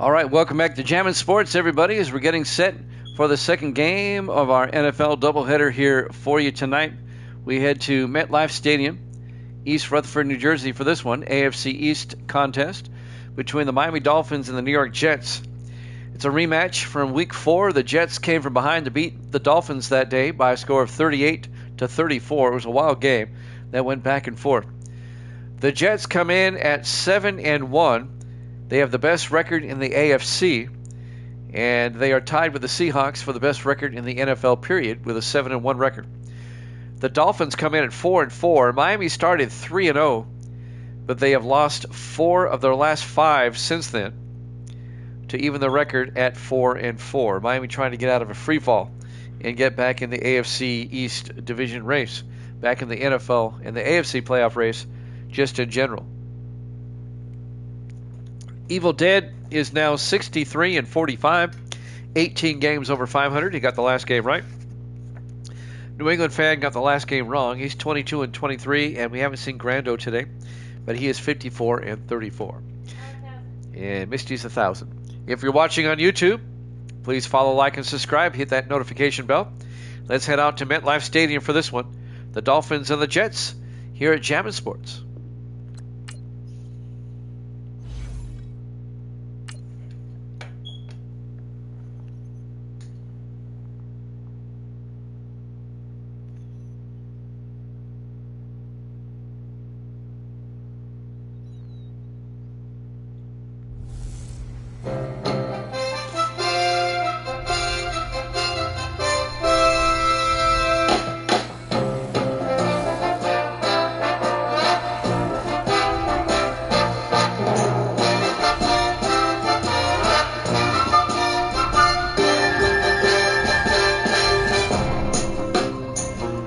All right, welcome back to Jammin' Sports, everybody, as we're getting set for the second game of our NFL doubleheader here for you tonight. We head to MetLife Stadium, East Rutherford, New Jersey for this one, AFC East contest between the Miami Dolphins and the New York Jets. It's a rematch from Week 4. The Jets came from behind to beat the Dolphins that day by a score of 38-34. It was a wild game that went back and forth. The Jets come in at 7-1. They have the best record in the AFC, and they are tied with the Seahawks for the best record in the NFL period with a 7-1 record. The Dolphins come in at 4-4. Miami started 3-0, but they have lost 4 of their last 5 since then to even the record at 4-4. Miami trying to get out of a free fall and get back in the AFC East division race, back in the NFL and the AFC playoff race just in general. Evil Dead is now 63-45, 18 games over 500. He got the last game right. New England fan got the last game wrong. He's 22-23, and we haven't seen Grando today, but he is 54-34. And Misty's 1,000. If you're watching on YouTube, please follow, like, and subscribe. Hit that notification bell. Let's head out to MetLife Stadium for this one. The Dolphins and the Jets here at Jammin' Sports.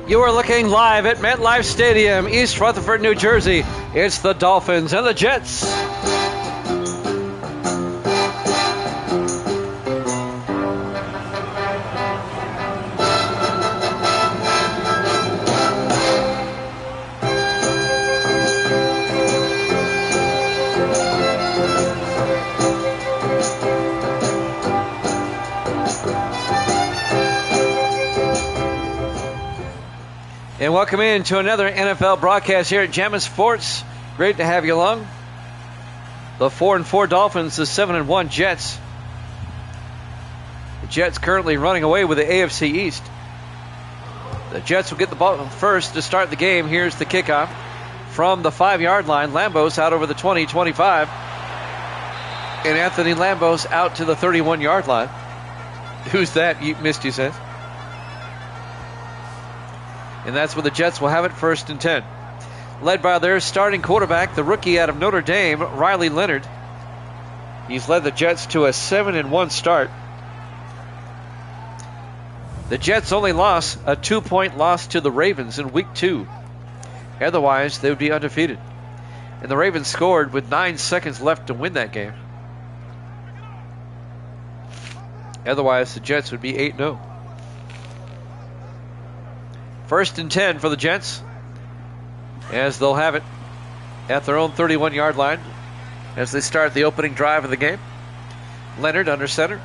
You are looking live at MetLife Stadium, East Rutherford, New Jersey. It's the Dolphins and the Jets. And welcome in to another NFL broadcast here at Jammin' Sports. Great to have you along. The 4-4 Dolphins, the 7-1 Jets. The Jets currently running away with the AFC East. The Jets will get the ball first to start the game. Here's the kickoff from the 5-yard line. Lambeau's out over the 20-25. And Anthony Lambeau's out to the 31-yard line. Who's that? Misty says. And that's where the Jets will have it, 1st and 10. Led by their starting quarterback, the rookie out of Notre Dame, Riley Leonard. He's led the Jets to a 7-1 start. The Jets only lost a 2-point loss to the Ravens in Week 2. Otherwise, they would be undefeated. And the Ravens scored with 9 seconds left to win that game. Otherwise, the Jets would be 8-0. 1st and 10 for the Jets, as they'll have it at their own 31-yard line as they start the opening drive of the game. Leonard under center.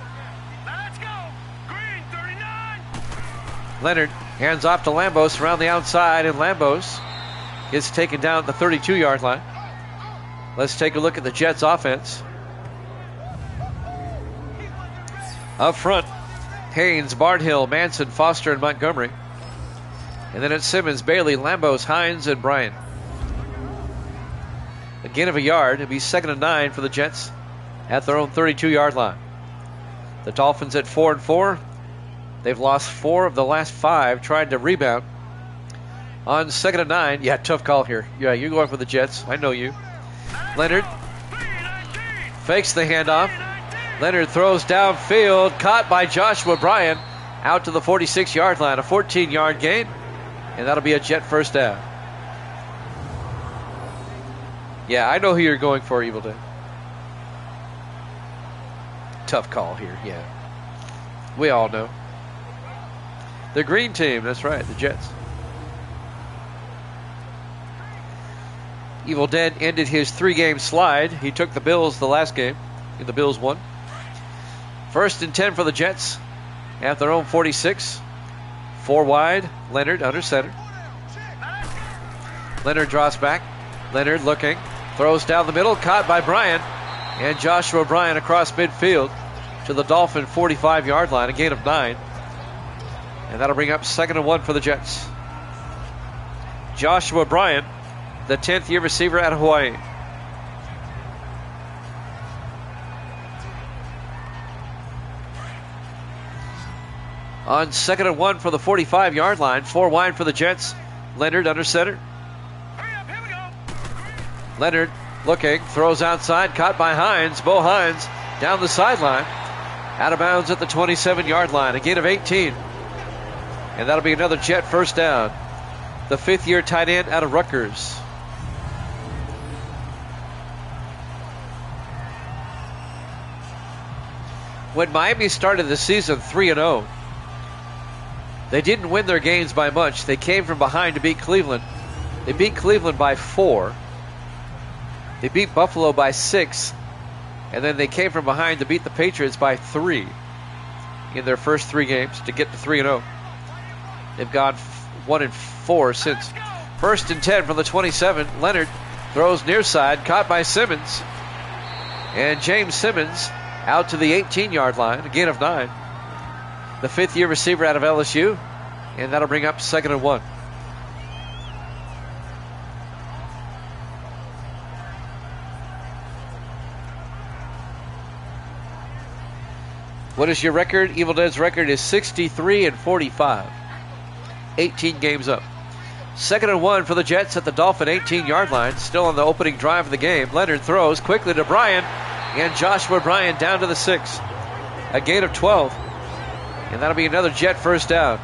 Let's go. Green 39. Leonard hands off to Lambeau around the outside, and Lambeau gets taken down at the 32-yard line. Let's take a look at the Jets offense. Up front, Haynes, Barnhill, Manson, Foster, and Montgomery. And then it's Simmons, Bailey, Lambeau, Hines, and Bryan. A gain of a yard. It'll be 2nd and 9 for the Jets at their own 32-yard line. The Dolphins at 4-4. They've lost 4 of the last 5, trying to rebound. On 2nd and 9. Yeah, tough call here. Yeah, you're going for the Jets. I know you. Leonard fakes the handoff. Leonard throws downfield. Caught by Joshua Bryan. Out to the 46-yard line. A 14-yard gain. And that'll be a Jet first down. Yeah, I know who you're going for, Evil Dead. Tough call here, yeah. We all know. The green team, that's right, the Jets. Evil Dead ended his 3-game slide. He took the Bills the last game, and the Bills won. First and 10 for the Jets at their own 46. 4 wide. Leonard under center. Leonard draws back. Leonard looking. Throws down the middle. Caught by Bryant. And Joshua Bryant across midfield to the Dolphin 45-yard line. A gain of 9. And that'll bring up 2nd and 1 for the Jets. Joshua Bryant, the 10th-year receiver out of Hawaii. On 2nd and 1 for the 45-yard line. 4 wide for the Jets. Leonard under center. Leonard looking, throws outside, caught by Hines. Bo Hines down the sideline. Out of bounds at the 27-yard line. A gain of 18. And that'll be another Jet first down. The 5th-year tight end out of Rutgers. When Miami started the season 3-0, they didn't win their games by much. They came from behind to beat Cleveland. They beat Cleveland by 4. They beat Buffalo by 6. And then they came from behind to beat the Patriots by 3 in their first 3 games to get to 3-0. They've gone 1-4 since. First and 10 from the 27. Leonard throws near side, caught by Simmons. And James Simmons out to the 18-yard line, a gain of 9. The 5th-year receiver out of LSU. And that'll bring up 2nd and 1. What is your record? Evil Dead's record is 63-45. 18 games up. 2nd and 1 for the Jets at the Dolphin 18-yard line. Still on the opening drive of the game. Leonard throws quickly to Bryant. And Joshua Bryant down to the 6. A gain of 12. And that'll be another Jet first down.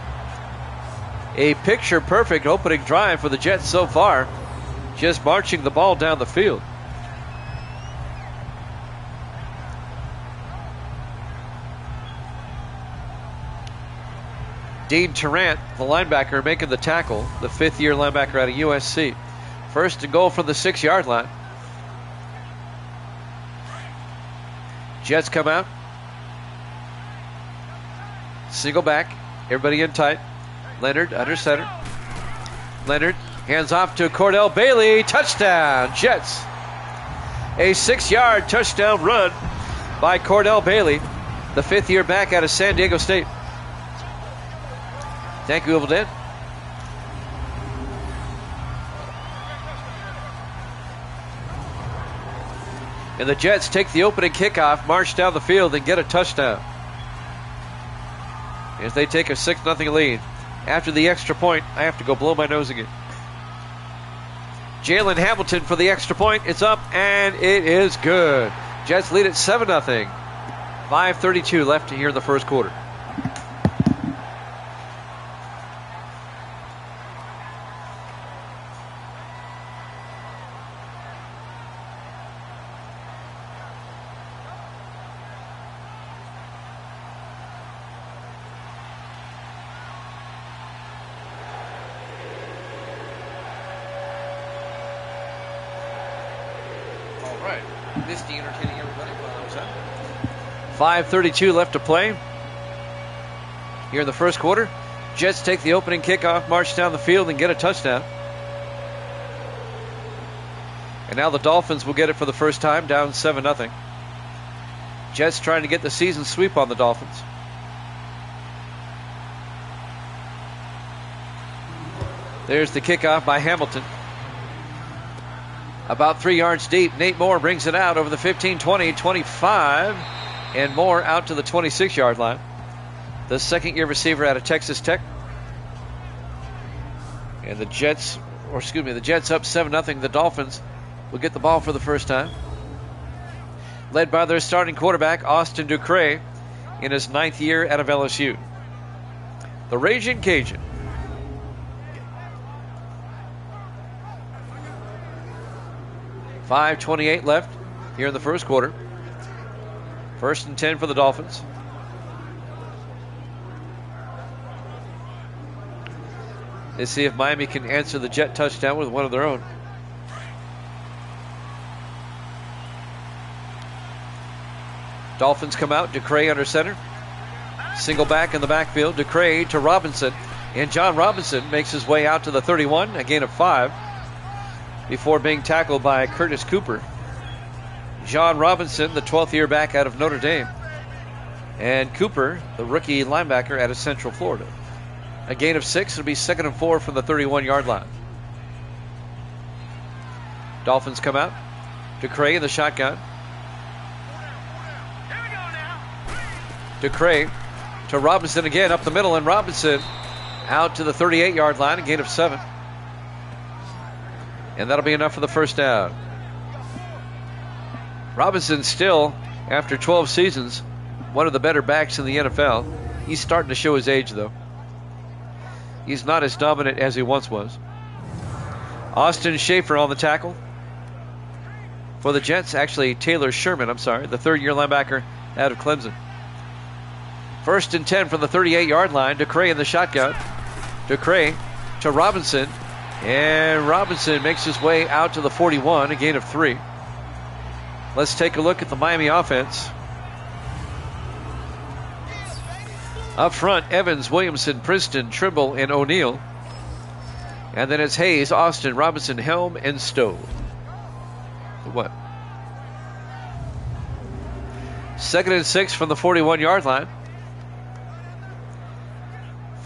A picture-perfect opening drive for the Jets so far. Just marching the ball down the field. Dean Tarrant, the linebacker, making the tackle. The 5th-year linebacker out of USC. First and goal from the 6-yard line. Jets come out. Single back. Everybody in tight. Leonard under center. Leonard hands off to Cordell Bailey. Touchdown, Jets. A 6-yard touchdown run by Cordell Bailey, the 5th-year back out of San Diego State. Thank you, Evil Dead. And the Jets take the opening kickoff, march down the field, and get a touchdown. As they take a 6-0 lead. After the extra point, I have to go blow my nose again. Jalen Hamilton for the extra point. It's up, and it is good. Jets lead at 7-0. 5:32 left here in the first quarter. Misty entertaining everybody while I was out. 5:32 left to play here in the first quarter. Jets take the opening kickoff, march down the field, and get a touchdown. And now the Dolphins will get it for the first time, down 7-0. Jets trying to get the season sweep on the Dolphins. There's the kickoff by Hamilton. About 3 yards deep. Nate Moore brings it out over the 15, 20, 25, and Moore out to the 26-yard line. The 2nd-year receiver out of Texas Tech. And the Jets up 7-0. The Dolphins will get the ball for the first time. Led by their starting quarterback, Austin Ducre, in his 9th year out of LSU. The Raging Cajun. .5:28 left here in the first quarter. First and 10 for the Dolphins. Let's see if Miami can answer the Jet touchdown with one of their own. Dolphins come out. DeCray under center. Single back in the backfield. DeCray to Robinson. And John Robinson makes his way out to the 31, a gain of 5, before being tackled by Curtis Cooper. John Robinson, the 12th year back out of Notre Dame. And Cooper, the rookie linebacker out of Central Florida. A gain of 6. It'll be 2nd and 4 from the 31-yard line. Dolphins come out. DeCray in the shotgun. DeCray to Robinson again up the middle, and Robinson out to the 38-yard line, a gain of 7. And that'll be enough for the first down. Robinson still, after 12 seasons, one of the better backs in the NFL. He's starting to show his age, though. He's not as dominant as he once was. Austin Schaefer on the tackle for the Jets. Actually, Taylor Sherman, the 3rd-year linebacker out of Clemson. 1st and 10 from the 38-yard line. DeCray in the shotgun. DeCray to Robinson. And Robinson makes his way out to the 41, a gain of 3. Let's take a look at the Miami offense. Up front, Evans, Williamson, Princeton, Trimble, and O'Neal. And then it's Hayes, Austin, Robinson, Helm, and Stowe. What? 2nd and 6 from the 41-yard line.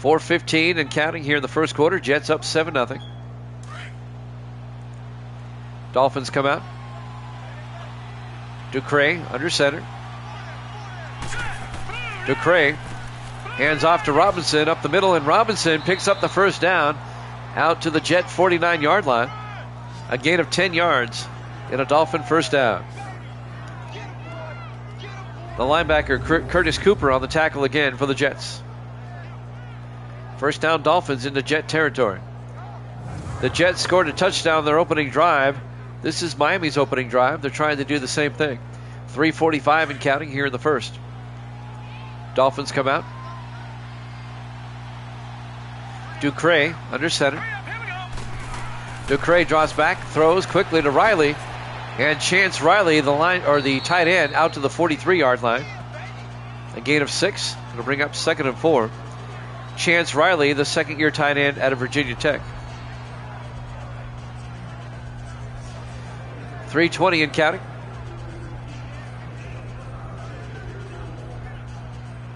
4:15 and counting here in the first quarter. Jets up 7-0. Dolphins come out. DeCray under center. DeCray hands off to Robinson up the middle, and Robinson picks up the first down out to the Jet 49-yard line. A gain of 10 yards and a Dolphin first down. The linebacker Curtis Cooper on the tackle again for the Jets. First down, Dolphins into Jet territory. The Jets scored a touchdown on their opening drive. This is Miami's opening drive. They're trying to do the same thing. 3:45 and counting here in the first. Dolphins come out. DeCray under center. DeCray draws back, throws quickly to Riley, and Chance Riley, the tight end, out to the 43-yard line. A gain of 6. It'll bring up 2nd and 4. Chance Riley, the 2nd-year tight end out of Virginia Tech. 3:20 and counting.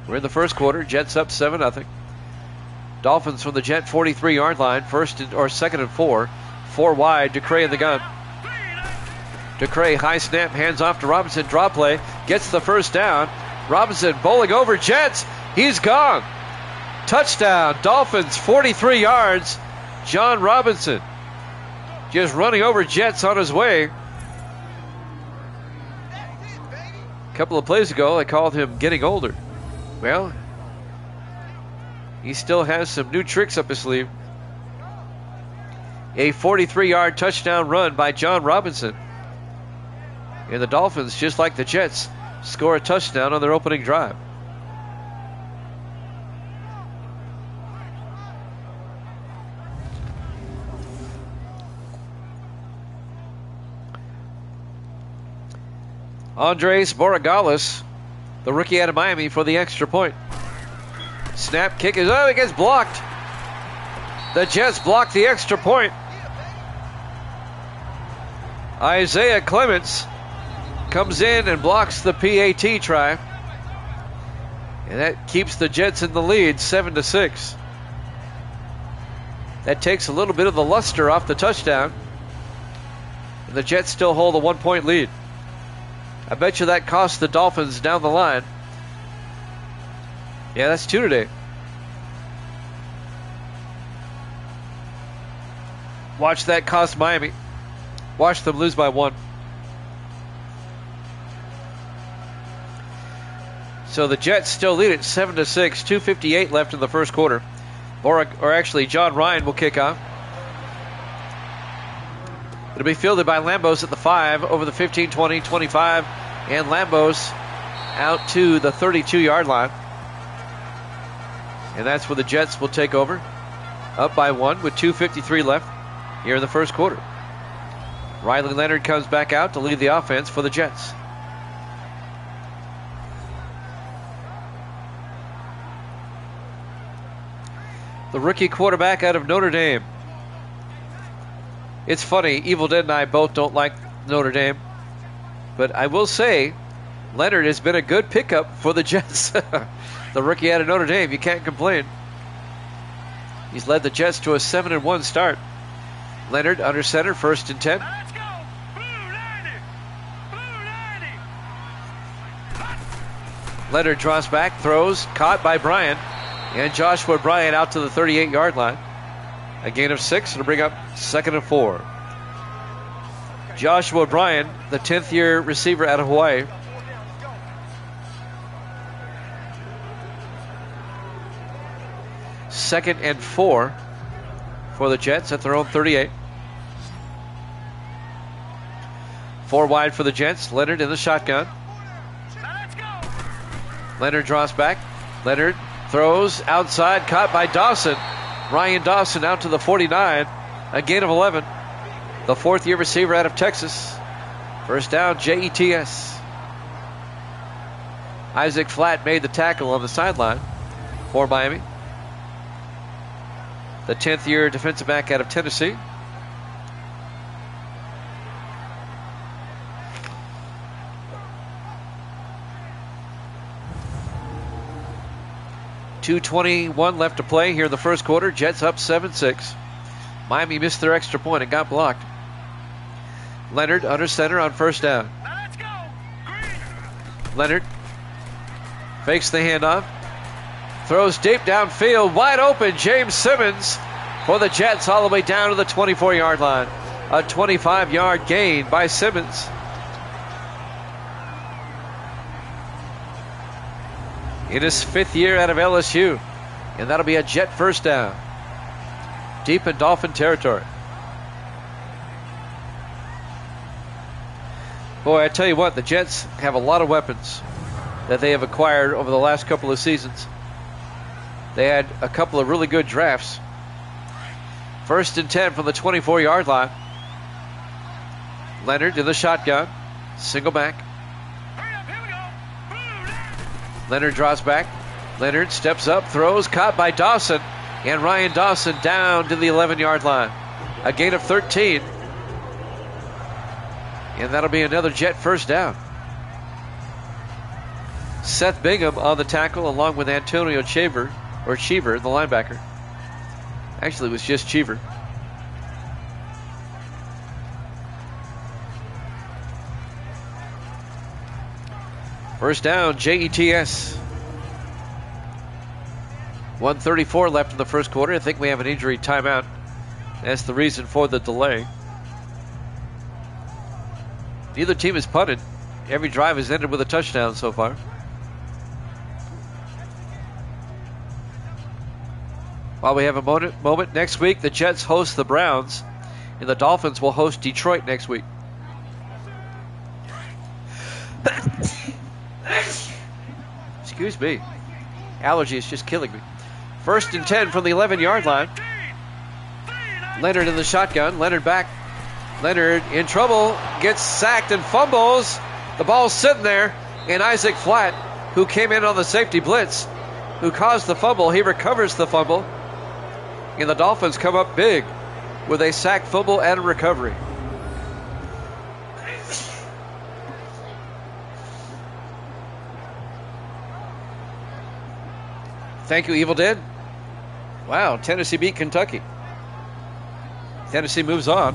We're in the first quarter. Jets up 7-0. Dolphins from the Jet 43-yard line. 2nd and 4. 4 wide. DeCray in the gun. DeCray, high snap, hands off to Robinson. Draw play. Gets the first down. Robinson bowling over Jets. He's gone. Touchdown. Dolphins, 43 yards. John Robinson just running over Jets on his way. A couple of plays ago, I called him getting older. Well, he still has some new tricks up his sleeve. A 43-yard touchdown run by John Robinson. And the Dolphins, just like the Jets, score a touchdown on their opening drive. Andres Borregales, the rookie out of Miami, for the extra point. Snap, kick is, it gets blocked. The Jets block the extra point. Isaiah Clements comes in and blocks the PAT try. And that keeps the Jets in the lead, 7-6. That takes a little bit of the luster off the touchdown. And the Jets still hold a 1-point lead. I bet you that costs the Dolphins down the line. Yeah, that's 2 today. Watch that cost Miami. Watch them lose by 1. So the Jets still lead it 7-6. 2:58 left in the first quarter. John Ryan will kick off. It'll be fielded by Lambos at the 5, over the 15, 20, 25, and Lambos out to the 32-yard line. And that's where the Jets will take over, up by 1 with 2:53 left here in the first quarter. Riley Leonard comes back out to lead the offense for the Jets. the rookie quarterback out of Notre Dame. It's funny, Evil Dead and I both don't like Notre Dame. But I will say, Leonard has been a good pickup for the Jets. The rookie out of Notre Dame, you can't complain. He's led the Jets to a 7-1 start. Leonard under center, 1st and 10. Let's go! Blue 90! Blue 90! Leonard draws back, throws, caught by Bryant. And Joshua Bryant out to the 38-yard line. A gain of 6, and to bring up 2nd and 4. Joshua Bryant, the 10th-year receiver out of Hawaii. Second and 4 for the Jets at their own 38. 4 wide for the Jets. Leonard in the shotgun. Let's go! Leonard draws back. Leonard throws outside, caught by Dawson. Ryan Dawson out to the 49. A gain of 11. The 4th-year receiver out of Texas. First down, Jets. Isaac Flatt made the tackle on the sideline for Miami. The 10th-year defensive back out of Tennessee. .221 left to play here in the first quarter. Jets up 7-6. Miami missed their extra point and got blocked. Leonard under center on first down. Let's go! Green! Leonard fakes the handoff. Throws deep downfield, wide open. James Simmons for the Jets all the way down to the 24-yard line. A 25-yard gain by Simmons. In his 5th year out of LSU. And that'll be a Jet first down. Deep in Dolphin territory. Boy, I tell you what, the Jets have a lot of weapons that they have acquired over the last couple of seasons. They had a couple of really good drafts. 1st and 10 from the 24-yard line. Leonard in the shotgun. Single back. Hurry up, here we go! Blue 90! Leonard draws back. Leonard steps up, throws, caught by Dawson. And Ryan Dawson down to the 11-yard line. A gain of 13. And that'll be another Jet first down. Seth Bingham on the tackle along with Antonio Cheever, the linebacker. Actually, it was just Cheever. First down, Jets. 1:34 left in the first quarter. I think we have an injury timeout. That's the reason for the delay. Neither team has punted. Every drive has ended with a touchdown so far. While we have a moment, next week the Jets host the Browns, and the Dolphins will host Detroit next week. Excuse me. Allergy is just killing me. 1st and 10 from the 11-yard line. Leonard in the shotgun. Leonard back. Leonard in trouble. Gets sacked and fumbles. The ball's sitting there. And Isaac Flatt, who came in on the safety blitz, who caused the fumble, he recovers the fumble. And the Dolphins come up big with a sack, fumble, and a recovery. Thank you, Evil Dead. Wow, Tennessee beat Kentucky. Tennessee moves on.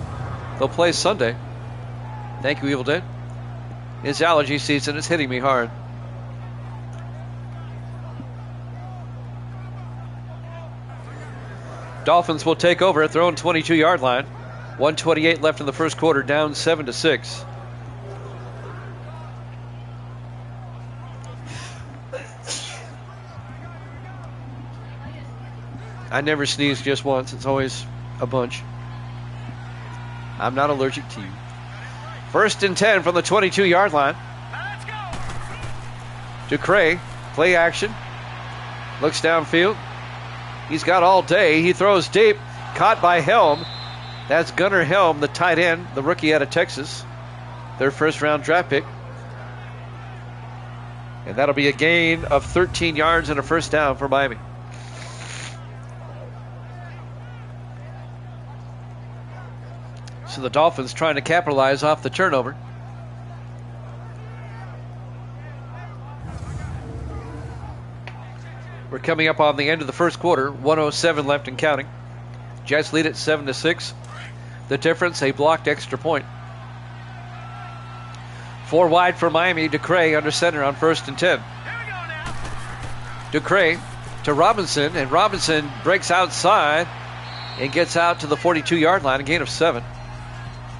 They'll play Sunday. Thank you, Evil Dead. It's allergy season. It's hitting me hard. Dolphins will take over at their own 22-yard line. 1:28 left in the first quarter, down 7-6. I never sneeze just once. It's always a bunch. I'm not allergic to you. 1st and 10 from the 22-yard line. Let's go! Ducre, play action. Looks downfield. He's got all day. He throws deep. Caught by Helm. That's Gunnar Helm, the tight end, the rookie out of Texas. Their first-round draft pick. And that'll be a gain of 13 yards and a first down for Miami. So the Dolphins trying to capitalize off the turnover. We're coming up on the end of the first quarter. 1:07 left and counting. Jets lead it 7-6. The difference, a blocked extra point. 4 wide for Miami. Ducray under center on 1st and 10. Ducray to Robinson, and Robinson breaks outside and gets out to the 42-yard line, a gain of 7.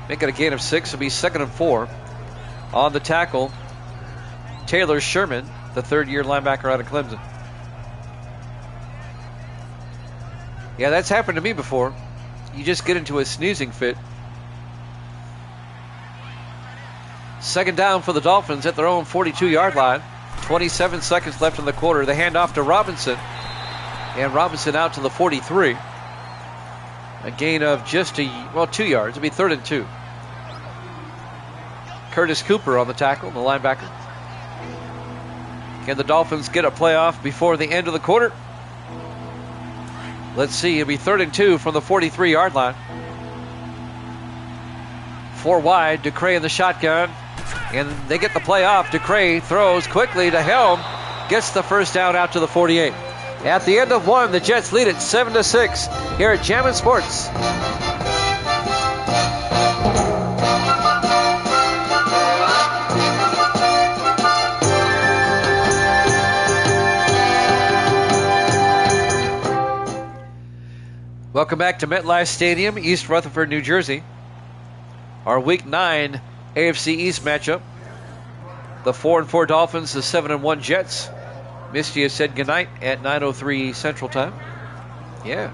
Make it a gain of 6. It'll be 2nd and 4. On the tackle, Taylor Sherman, the third-year linebacker out of Clemson. Yeah, that's happened to me before. You just get into a sneezing fit. 2nd down for the Dolphins at their own 42-yard line. 27 seconds left in the quarter. The handoff to Robinson. And Robinson out to the 43. A gain of just 2 yards. It'll be 3rd and 2. Curtis Cooper on the tackle, the linebacker. Can the Dolphins get a playoff before the end of the quarter? Let's see. It'll be 3rd and 2 from the 43-yard line. 4 wide. Ducray in the shotgun. And they get the play off. Ducray throws quickly to Helm. Gets the first down out to the 48. At the end of one, the Jets lead it 7-6 here at Jammin' Sports. Welcome back to MetLife Stadium, East Rutherford, New Jersey. Our Week 9 AFC East matchup. The 4-4 Dolphins, the 7-1 Jets. Misty has said goodnight at 9:03 Central Time. Yeah.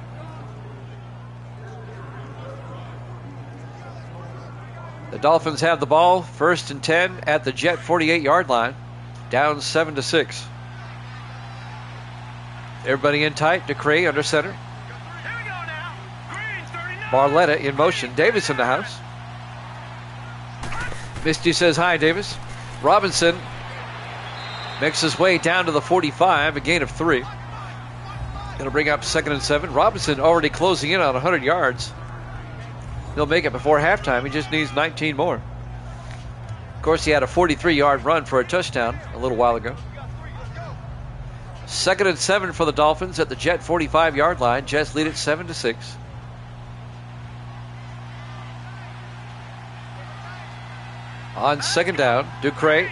The Dolphins have the ball, 1st and 10 at the Jet 48-yard line. Down 7-6. Everybody in tight. Ducray under center. Barletta in motion. Davis in the house. Misty says hi, Davis. Robinson makes his way down to the 45, a gain of 3. It'll bring up 2nd and 7. Robinson already closing in on 100 yards. He'll make it before halftime. He just needs 19 more. Of course, he had a 43-yard run for a touchdown a little while ago. 2nd and 7 for the Dolphins at the Jet 45-yard line. Jets lead it 7-6. On 2nd down, Ducray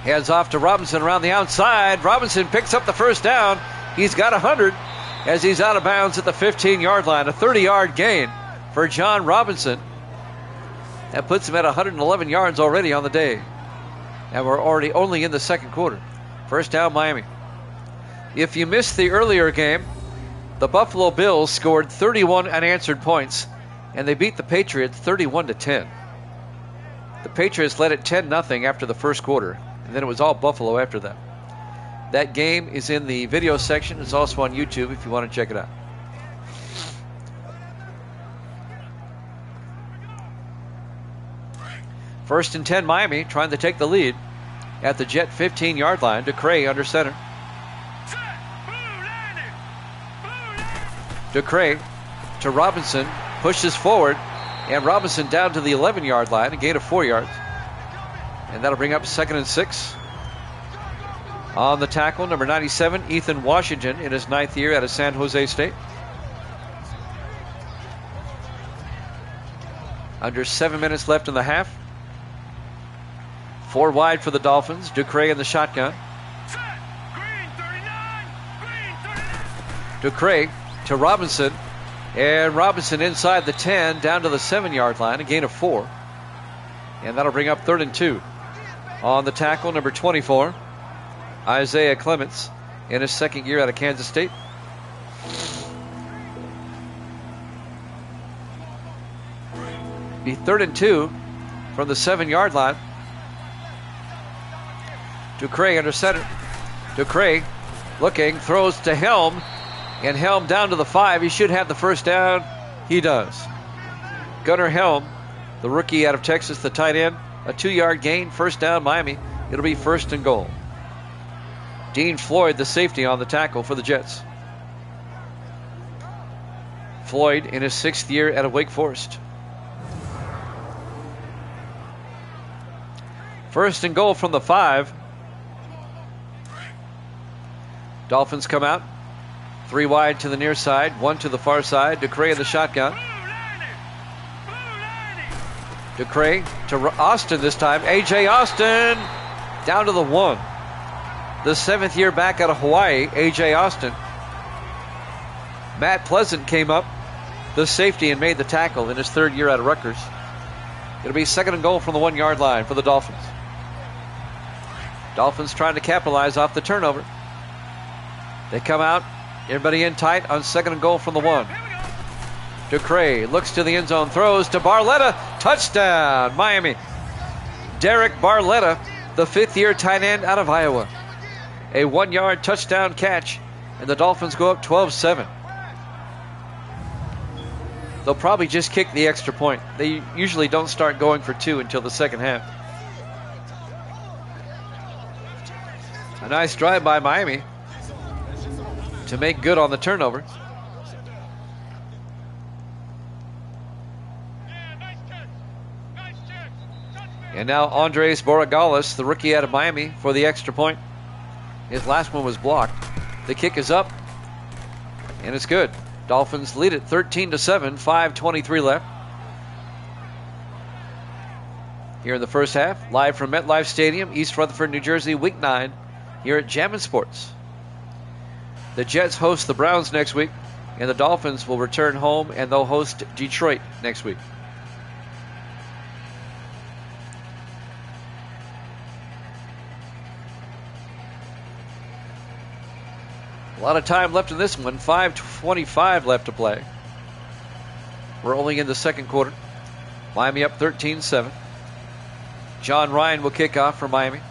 hands off to Robinson around the outside. Robinson picks up the first down. He's got 100 as he's out of bounds at the 15-yard line. A 30-yard gain for John Robinson. That puts him at 111 yards already on the day. And we're already only in the second quarter. First down, Miami. If you missed the earlier game, the Buffalo Bills scored 31 unanswered points, and they beat the Patriots 31-10. The Patriots led it 10-0 after the first quarter, and then it was all Buffalo after that. That game is in the video section. It's also on YouTube if you want to check it out. First and 10, Miami trying to take the lead at the Jet 15-yard line. Ducray under center. Ducray to Robinson, pushes forward, and Robinson down to the 11-yard line, a gain of 4 yards. And that'll bring up 2nd and 6. On the tackle, number 97, Ethan Washington, in his 9th year out of San Jose State. Under 7 minutes left in the half. 4 wide for the Dolphins. Ducray in the shotgun. Ducray to Robinson. And Robinson inside the 10, down to the 7-yard line, a gain of 4. And that'll bring up 3rd and 2. On the tackle, number 24, Isaiah Clements, in his 2nd year out of Kansas State. Be 3rd and 2 from the 7-yard line. Ducray under center. Ducray looking, throws to Helm. And Helm down to the 5. He should have the first down. He does. Gunnar Helm, the rookie out of Texas, the tight end. A 2-yard gain. First down, Miami. It'll be 1st and goal. Dean Floyd, the safety, on the tackle for the Jets. Floyd in his 6th year at Wake Forest. First and goal from the 5. Dolphins come out. 3 wide to the near side, 1 to the far side. Ducray in the shotgun. Ducray to Austin this time. A.J. Austin down to the 1. The 7th year back out of Hawaii, A.J. Austin. Matt Pleasant came up, the safety, and made the tackle in his 3rd year out of Rutgers. It'll be 2nd and goal from the 1-yard line for the Dolphins. Dolphins trying to capitalize off the turnover. They come out, everybody in tight on 2nd and goal from the 1. Ducray looks to the end zone, throws to Barletta, touchdown, Miami. Derek Barletta, the 5th year tight end out of Iowa. A 1-yard touchdown catch, and the Dolphins go up 12-7. They'll probably just kick the extra point. They usually don't start going for 2 until the second half. A nice drive by Miami to make good on the turnover. And now Andres Borregales, the rookie out of Miami, for the extra point. His last one was blocked. The kick is up, and it's good. Dolphins lead it 13-7, 5:23 left. Here in the first half, live from MetLife Stadium, East Rutherford, New Jersey, Week 9, here at Jammin' Sports. The Jets host the Browns next week, and the Dolphins will return home, and they'll host Detroit next week. A lot of time left in this one. 5:25 left to play. We're only in the second quarter. Miami up 13-7. John Ryan will kick off for Miami.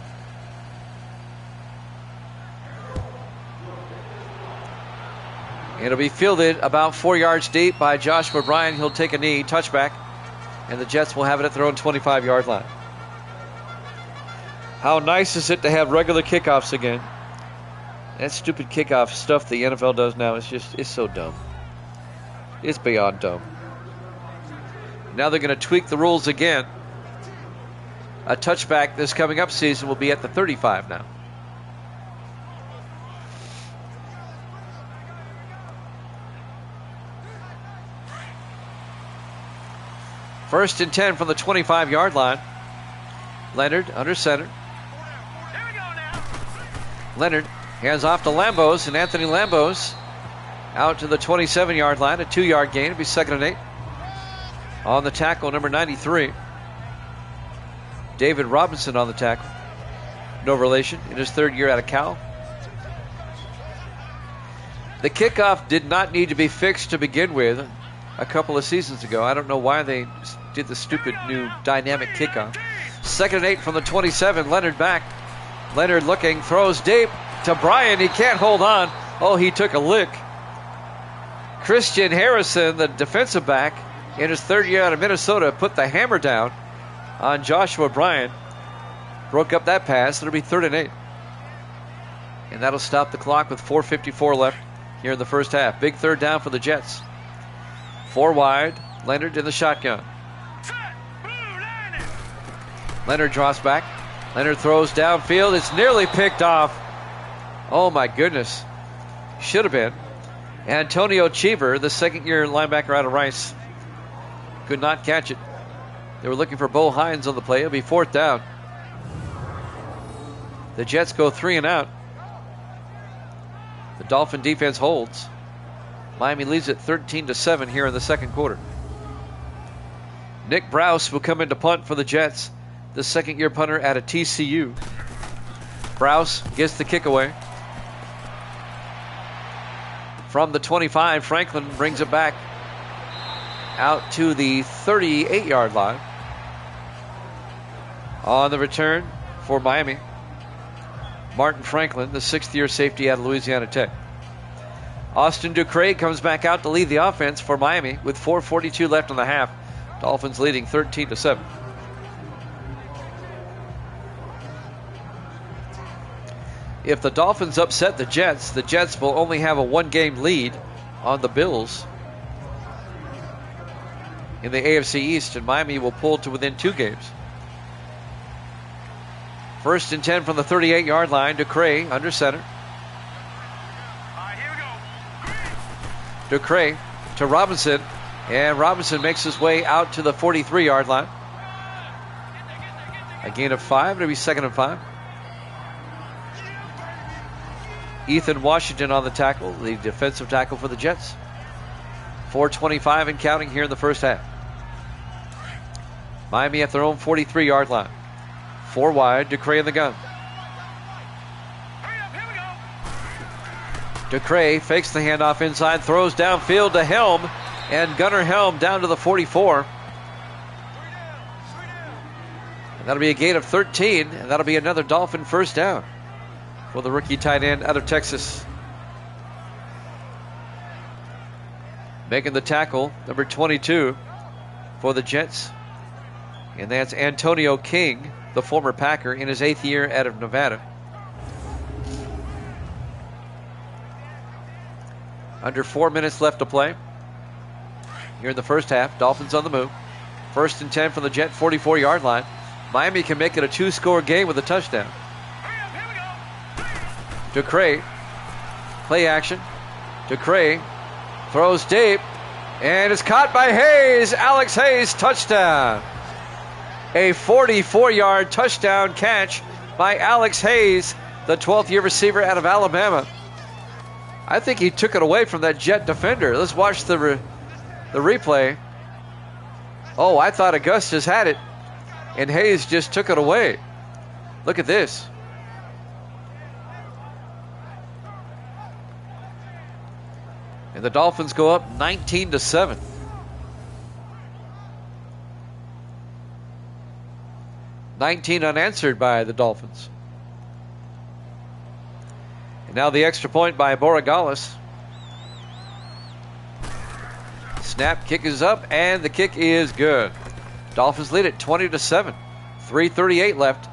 It'll be fielded about 4 yards deep by Joshua Bryan. He'll take a knee, touchback, and the Jets will have it at their own 25-yard line. How nice is it to have regular kickoffs again? That stupid kickoff stuff the NFL does now is it's so dumb. It's beyond dumb. Now they're going to tweak the rules again. A touchback this coming up season will be at the 35 now. First and 10 from the 25-yard line. Leonard under center. Leonard hands off to Lambos, and Anthony Lambos out to the 27-yard line. A 2-yard gain. It'll be 2nd and 8. On the tackle, number 93. David Robinson on the tackle. No relation, in his 3rd year out of Cal. The kickoff did not need to be fixed to begin with a couple of seasons ago. I don't know why they did the stupid new dynamic kickoff. 2nd and 8 from the 27. Leonard back. Leonard looking, throws deep to Bryan. He can't hold on. Oh, he took a lick. Christian Harrison, the defensive back, in his 3rd year out of Minnesota, put the hammer down on Joshua Bryan. Broke up that pass. It'll be 3rd and 8. And that'll stop the clock with 4:54 left here in the first half. Big 3rd down for the Jets. 4 wide. Leonard in the shotgun. Leonard draws back. Leonard throws downfield. It's nearly picked off. Oh, my goodness. Should have been. Antonio Cheever, the 2nd-year linebacker out of Rice, could not catch it. They were looking for Bo Hines on the play. It'll be 4th down. The Jets go 3 and out. The Dolphin defense holds. Miami leads it 13-7 here in the second quarter. Nick Browse will come in to punt for the Jets, the 2nd-year punter out of TCU. Browse gets the kick away. From the 25, Franklin brings it back out to the 38-yard line. On the return for Miami, Martin Franklin, the 6th-year safety out of Louisiana Tech. Austin Ducray comes back out to lead the offense for Miami with 4:42 left in the half. Dolphins leading 13-7. If the Dolphins upset the Jets will only have a 1-game lead on the Bills in the AFC East, and Miami will pull to within 2 games. 1st and 10 from the 38-yard line. DeCray under center. All right, here we go. DeCray to Robinson, and Robinson makes his way out to the 43-yard line. A gain of 5. It'll be 2nd and 5. Ethan Washington on the tackle, the defensive tackle for the Jets. 4:25 and counting here in the first half. Miami at their own 43-yard line. 4 wide, DeCray in the gun. Hurry up, here we go. DeCray fakes the handoff inside, throws downfield to Helm, and Gunnar Helm down to the 44. And that'll be a gain of 13, and that'll be another Dolphin first down for the rookie tight end out of Texas. Making the tackle, number 22 for the Jets. And that's Antonio King, the former Packer, in his 8th year out of Nevada. Under 4 minutes left to play here in the first half. Dolphins on the move. 1st and 10 from the Jet 44-yard line. Miami can make it a 2-score game with a touchdown. Hurry up, here we go. DeCray, play action. DeCray throws deep, and is caught by Hayes. Alex Hayes, touchdown. A 44-yard touchdown catch by Alex Hayes, the 12th-year receiver out of Alabama. I think he took it away from that Jet defender. Let's watch the replay. Oh, I thought Augustus had it, and Hayes just took it away. Look at this. And the Dolphins go up 19-7. (19 unanswered by the Dolphins. And now the extra point by Borregales. Snap, kick is up, and the kick is good. Dolphins lead it 20-7. 3:38 left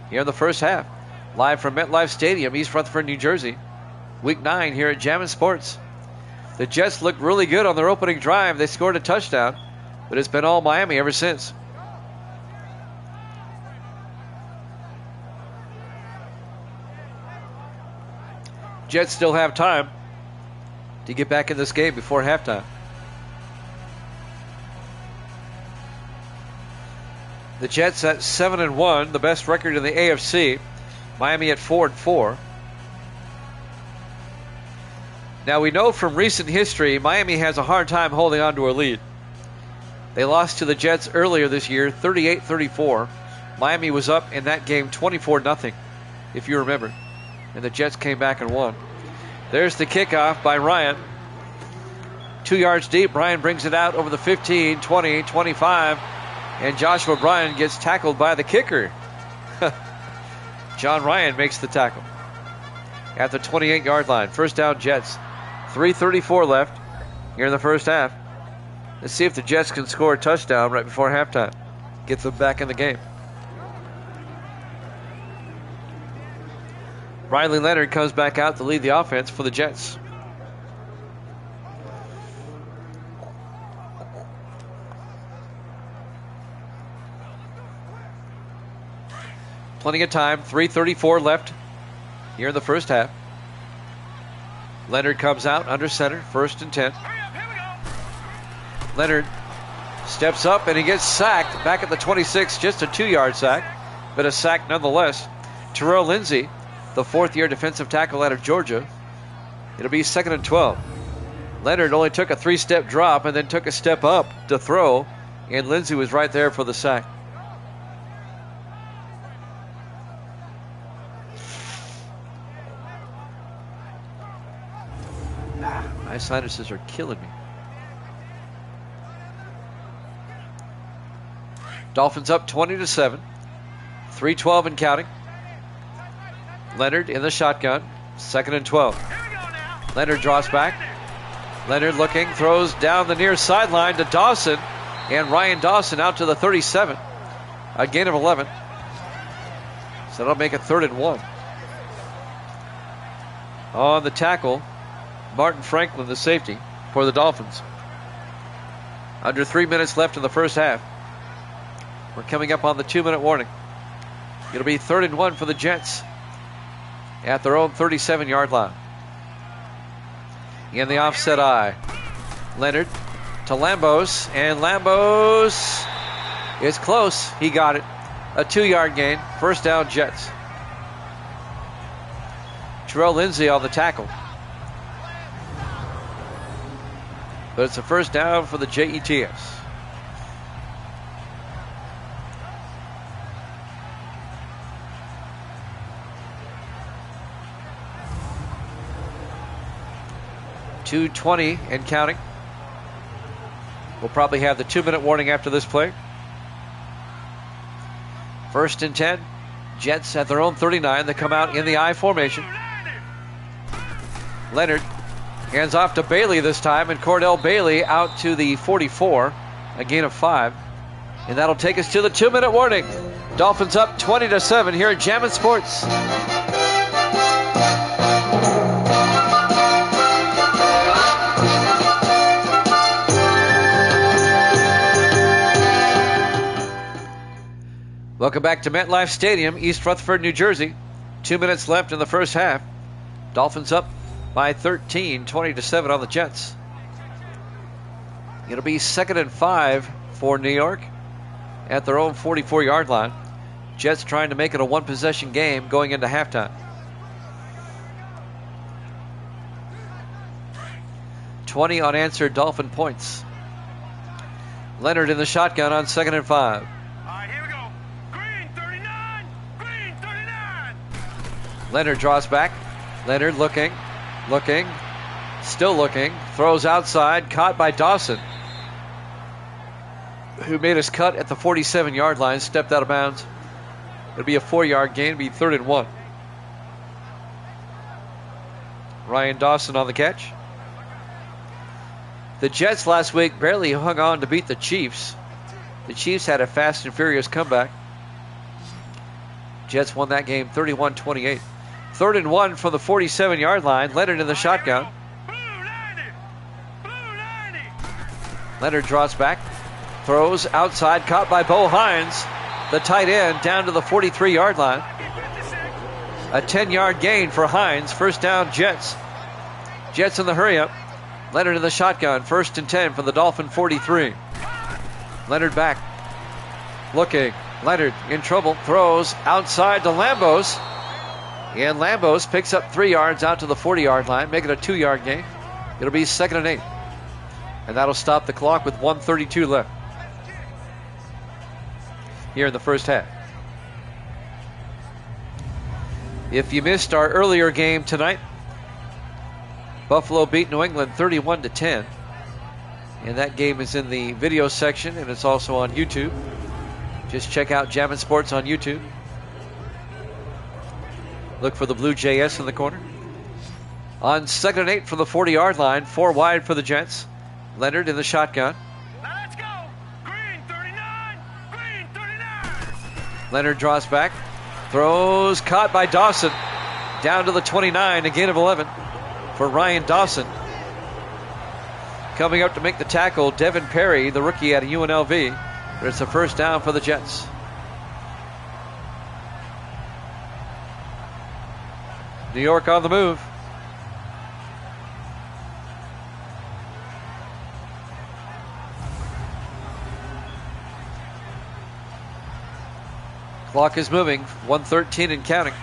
here in the first half. Live from MetLife Stadium, East Rutherford, New Jersey. Week 9 here at Jammin' Sports. The Jets looked really good on their opening drive. They scored a touchdown, but it's been all Miami ever since. Jets still have time to get back in this game before halftime. The Jets at 7-1, the best record in the AFC. Miami at 4-4. Now we know from recent history, Miami has a hard time holding on to a lead. They lost to the Jets earlier this year, 38-34. Miami was up in that game 24-0, if you remember. And the Jets came back and won. There's the kickoff by Ryan. 2 yards deep. Ryan brings it out over the 15, 20, 25. And Joshua Bryan gets tackled by the kicker. John Ryan makes the tackle at the 28-yard line. First down, Jets. 3:34 left here in the first half. Let's see if the Jets can score a touchdown right before halftime. Get them back in the game. Riley Leonard comes back out to lead the offense for the Jets. Plenty of time. 3:34 left here in the first half. Leonard comes out under center. 1st and 10. Hurry up, here we go. Leonard steps up and he gets sacked back at the 26. Just a 2-yard sack, but a sack nonetheless. Terrell Lindsey, the 4th-year defensive tackle out of Georgia. It'll be 2nd and 12. Leonard only took a 3-step drop and then took a step up to throw, and Lindsey was right there for the sack. My sinuses are killing me. Dolphins up 20-7. 3:12 and counting. Leonard in the shotgun. 2nd and 12. Here we go now. Leonard draws back. Leonard looking, throws down the near sideline to Dawson. And Ryan Dawson out to the 37. A gain of 11. So that'll make it 3rd and 1. On the tackle, Martin Franklin, the safety for the Dolphins. Under 3 minutes left in the first half. We're coming up on the 2-minute warning. It'll be 3rd and 1 for the Jets at their own 37-yard line. In the offset eye, Leonard to Lambos, and Lambos is close. He got it. A 2-yard gain. First down, Jets. Terrell Lindsay on the tackle. But it's a first down for the Jets. .220 and counting. We'll probably have the 2-minute warning after this play. 1st and 10. Jets at their own 39. They come out in the I formation. Leonard hands off to Bailey this time, and Cordell Bailey out to the 44. A gain of 5. And that'll take us to the 2-minute warning. Dolphins up 20-7 here at Jammin' Sports. Welcome back to MetLife Stadium, East Rutherford, New Jersey. 2 minutes left in the first half. Dolphins up by 13, 20-7 on the Jets. It'll be 2nd and 5 for New York at their own 44-yard line. Jets trying to make it a one-possession game going into halftime. 20 unanswered Dolphin points. Leonard in the shotgun on 2nd and 5. Leonard draws back. Leonard looking, still looking. Throws outside, caught by Dawson, who made his cut at the 47-yard line, stepped out of bounds. It'll be a 4-yard gain, it'll be 3rd and 1. Ryan Dawson on the catch. The Jets last week barely hung on to beat the Chiefs. The Chiefs had a fast and furious comeback. Jets won that game 31-28. 3rd and 1 from the 47-yard line. Leonard in the shotgun. Leonard draws back. Throws outside. Caught by Bo Hines, the tight end, down to the 43-yard line. A 10-yard gain for Hines. First down, Jets. Jets in the hurry-up. Leonard in the shotgun. 1st and 10 from the Dolphin 43. Leonard back. Looking. Leonard in trouble. Throws outside to Lambos. And Lambos picks up 3 yards out to the 40-yard line, making a 2-yard gain. It'll be 2nd and 8. And that'll stop the clock with 1:32 left here in the first half. If you missed our earlier game tonight, Buffalo beat New England 31-10. And that game is in the video section, and it's also on YouTube. Just check out Jammin' Sports on YouTube. Look for the blue JS in the corner. On 2nd and 8 from the 40-yard line, 4 wide for the Jets. Leonard in the shotgun. Now let's go. Green 39. Green 39. Leonard draws back. Throws, caught by Dawson. Down to the 29, a gain of 11 for Ryan Dawson. Coming up to make the tackle, Devin Perry, the rookie out of UNLV. But it's a first down for the Jets. New York on the move. Clock is moving. 1:13 and counting.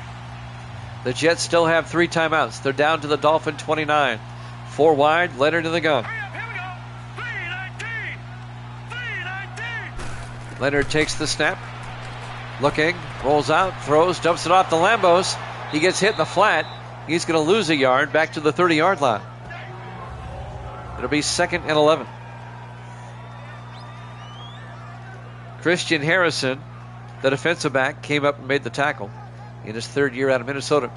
The Jets still have 3 timeouts. They're down to the Dolphin 29. 4 wide. Leonard in the gun. Here we go. 319. 319. Leonard takes the snap. Looking. Rolls out. Throws. Dumps it off to Lambos. He gets hit in the flat. He's going to lose a yard back to the 30-yard line. It'll be 2nd and 11. Christian Harrison, the defensive back, came up and made the tackle in his 3rd year out of Minnesota.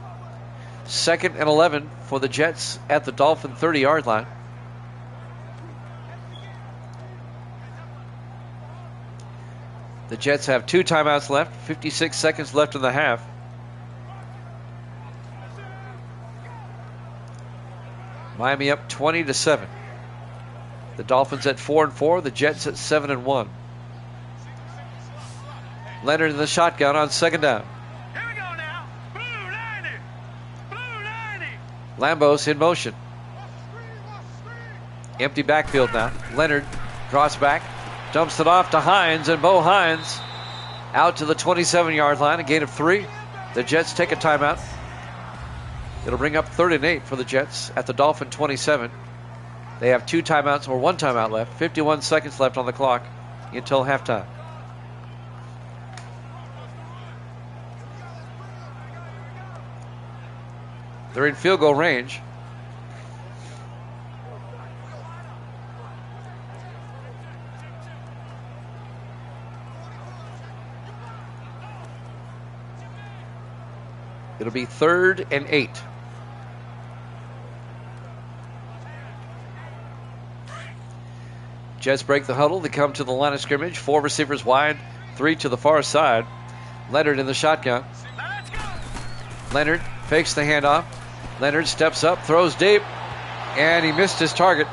2nd and 11 for the Jets at the Dolphin 30-yard line. The Jets have 2 timeouts left, 56 seconds left in the half. Miami up 20-7. The Dolphins at 4-4. The Jets at 7-1. Leonard in the shotgun on second down. Here we go now. Blue 90. Blue 90. Lambos in motion. Empty backfield now. Leonard draws back, dumps it off to Hines, and Bo Hines out to the 27-yard line, a gain of 3. The Jets take a timeout. It'll bring up 3rd and 8 for the Jets at the Dolphin 27. They have 2 timeouts or 1 timeout left. 51 seconds left on the clock until halftime. They're in field goal range. It'll be 3rd and 8. Jets break the huddle. They come to the line of scrimmage. 4 receivers wide, 3 to the far side. Leonard in the shotgun. Leonard fakes the handoff. Leonard steps up, throws deep, and he missed his target.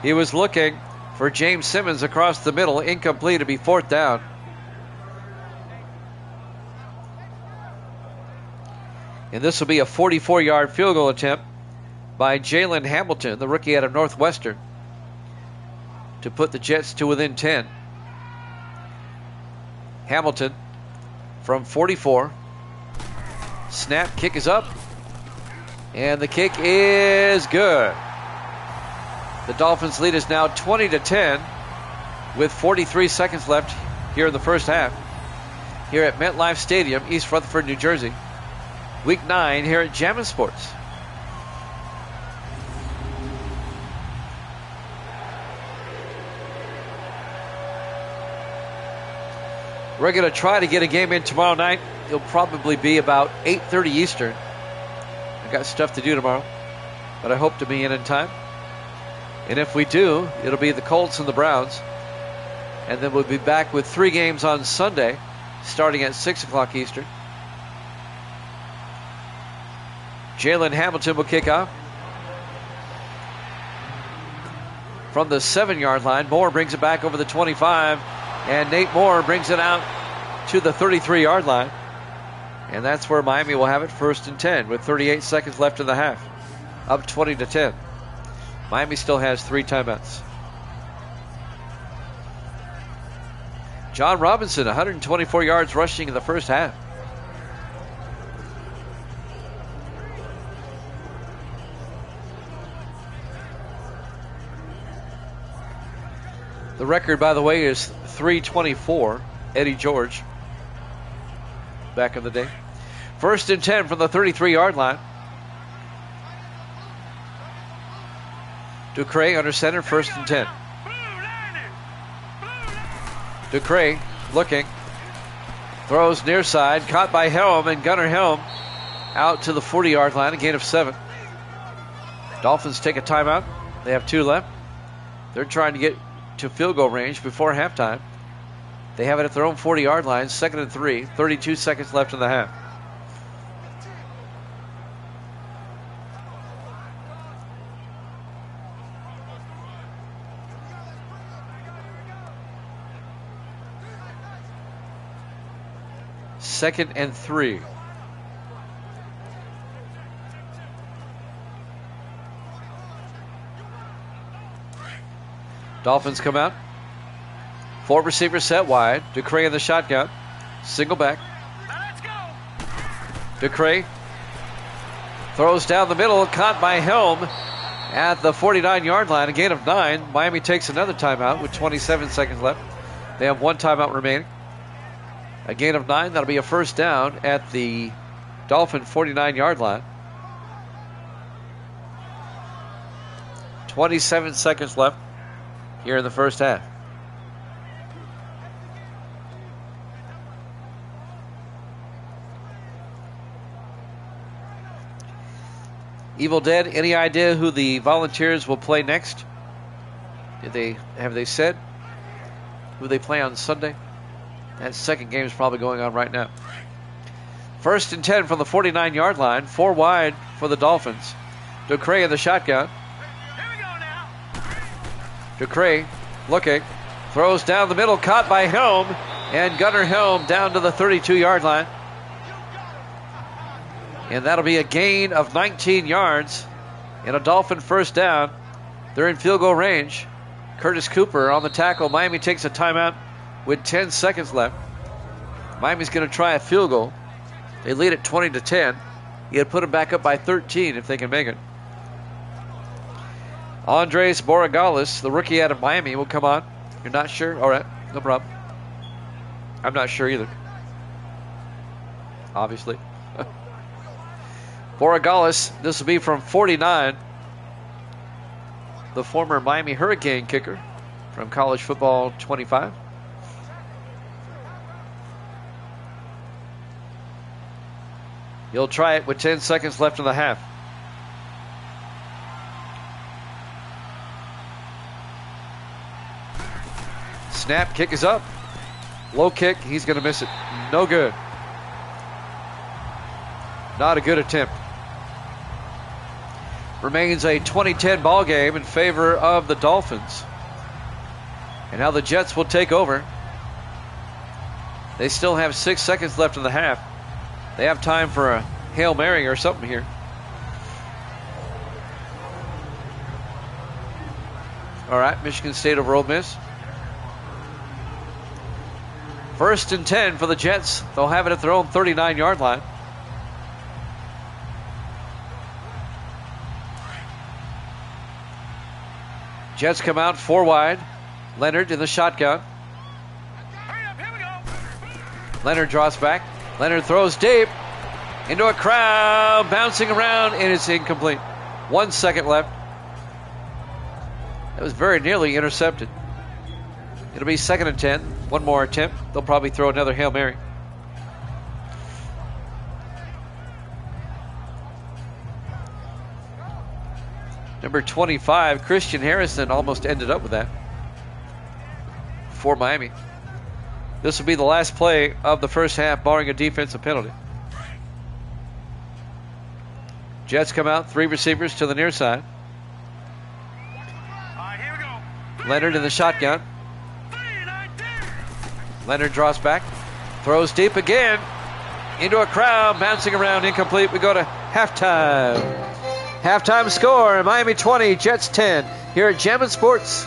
He was looking for James Simmons across the middle. Incomplete. It'll be 4th down. And this will be a 44-yard field goal attempt by Jalen Hamilton, the rookie out of Northwestern, to put the Jets to within 10. Hamilton from 44. Snap, kick is up, and the kick is good. The Dolphins lead is now 20-10 with 43 seconds left here in the first half. Here at MetLife Stadium, East Rutherford, New Jersey. Week 9 here at Jammin' Sports. We're going to try to get a game in tomorrow night. It'll probably be about 8:30 Eastern. I've got stuff to do tomorrow, but I hope to be in time. And if we do, it'll be the Colts and the Browns. And then we'll be back with 3 games on Sunday, starting at 6 o'clock Eastern. Jalen Hamilton will kick off. From the 7-yard line, Moore brings it back over the 25, and Nate Moore brings it out to the 33-yard line. And that's where Miami will have it, 1st and 10, with 38 seconds left in the half. Up 20-10. Miami still has 3 timeouts. John Robinson, 124 yards rushing in the first half. The record, by the way, is 324. Eddie George, back in the day. 1st and 10 from the 33-yard line. Ducre under center, 1st and 10. Ducre looking. Throws near side, caught by Helm, and Gunnar Helm out to the 40-yard line, a gain of 7. Dolphins take a timeout. They have 2 left. They're trying to get to field goal range before halftime. They have it at their own 40-yard line, 2nd and 3, 32 seconds left in the half. Second and 3. Dolphins come out. 4 receivers set wide. Ducre in the shotgun. Single back. Ducre throws down the middle. Caught by Helm at the 49-yard line. A gain of 9. Miami takes another timeout with 27 seconds left. They have 1 timeout remaining. A gain of 9. That'll be a 1st down at the Dolphin 49-yard line. 27 seconds left here in the first half. Evil Dead, any idea who the Volunteers will play next? Have they said who they play on Sunday? That second game is probably going on right now. 1st and 10 from the 49-yard line. 4 wide for the Dolphins. Ducre in the shotgun. Ducre looking. Throws down the middle, caught by Helm. And Gunnar Helm down to the 32-yard line. And that'll be a gain of 19 yards and a Dolphin first down. They're in field goal range. Curtis Cooper on the tackle. Miami takes a timeout with 10 seconds left. Miami's going to try a field goal. They lead at 20-10. You had put them back up by 13 if they can make it. Andres Borregales, the rookie out of Miami, will come on. You're not sure? All right, no problem. I'm not sure either. Obviously. Borregales, this will be from 49. The former Miami Hurricane kicker from College Football 25. He'll try it with 10 seconds left in the half. Snap, kick is up. Low kick, he's going to miss it. No good. Not a good attempt. Remains a 20-10 ball game in favor of the Dolphins. And now the Jets will take over. They still have 6 seconds left in the half. They have time for a Hail Mary or something here. All right, Michigan State over Ole Miss. 1st and 10 for the Jets. They'll have it at their own 39-yard line. Jets come out 4 wide. Leonard in the shotgun. Leonard draws back. Leonard throws deep into a crowd, bouncing around, and it's incomplete. 1 second left. That was very nearly intercepted. It'll be 2nd and 10. One more attempt. They'll probably throw another Hail Mary. Number 25, Christian Harrison, almost ended up with that for Miami. This will be the last play of the first half, barring a defensive penalty. Jets come out, 3 receivers to the near side. Here we go. Leonard in the shotgun. Leonard draws back, throws deep again into a crowd, bouncing around, incomplete. We go to halftime. Halftime score, Miami 20, Jets 10, here at Jammin' Sports.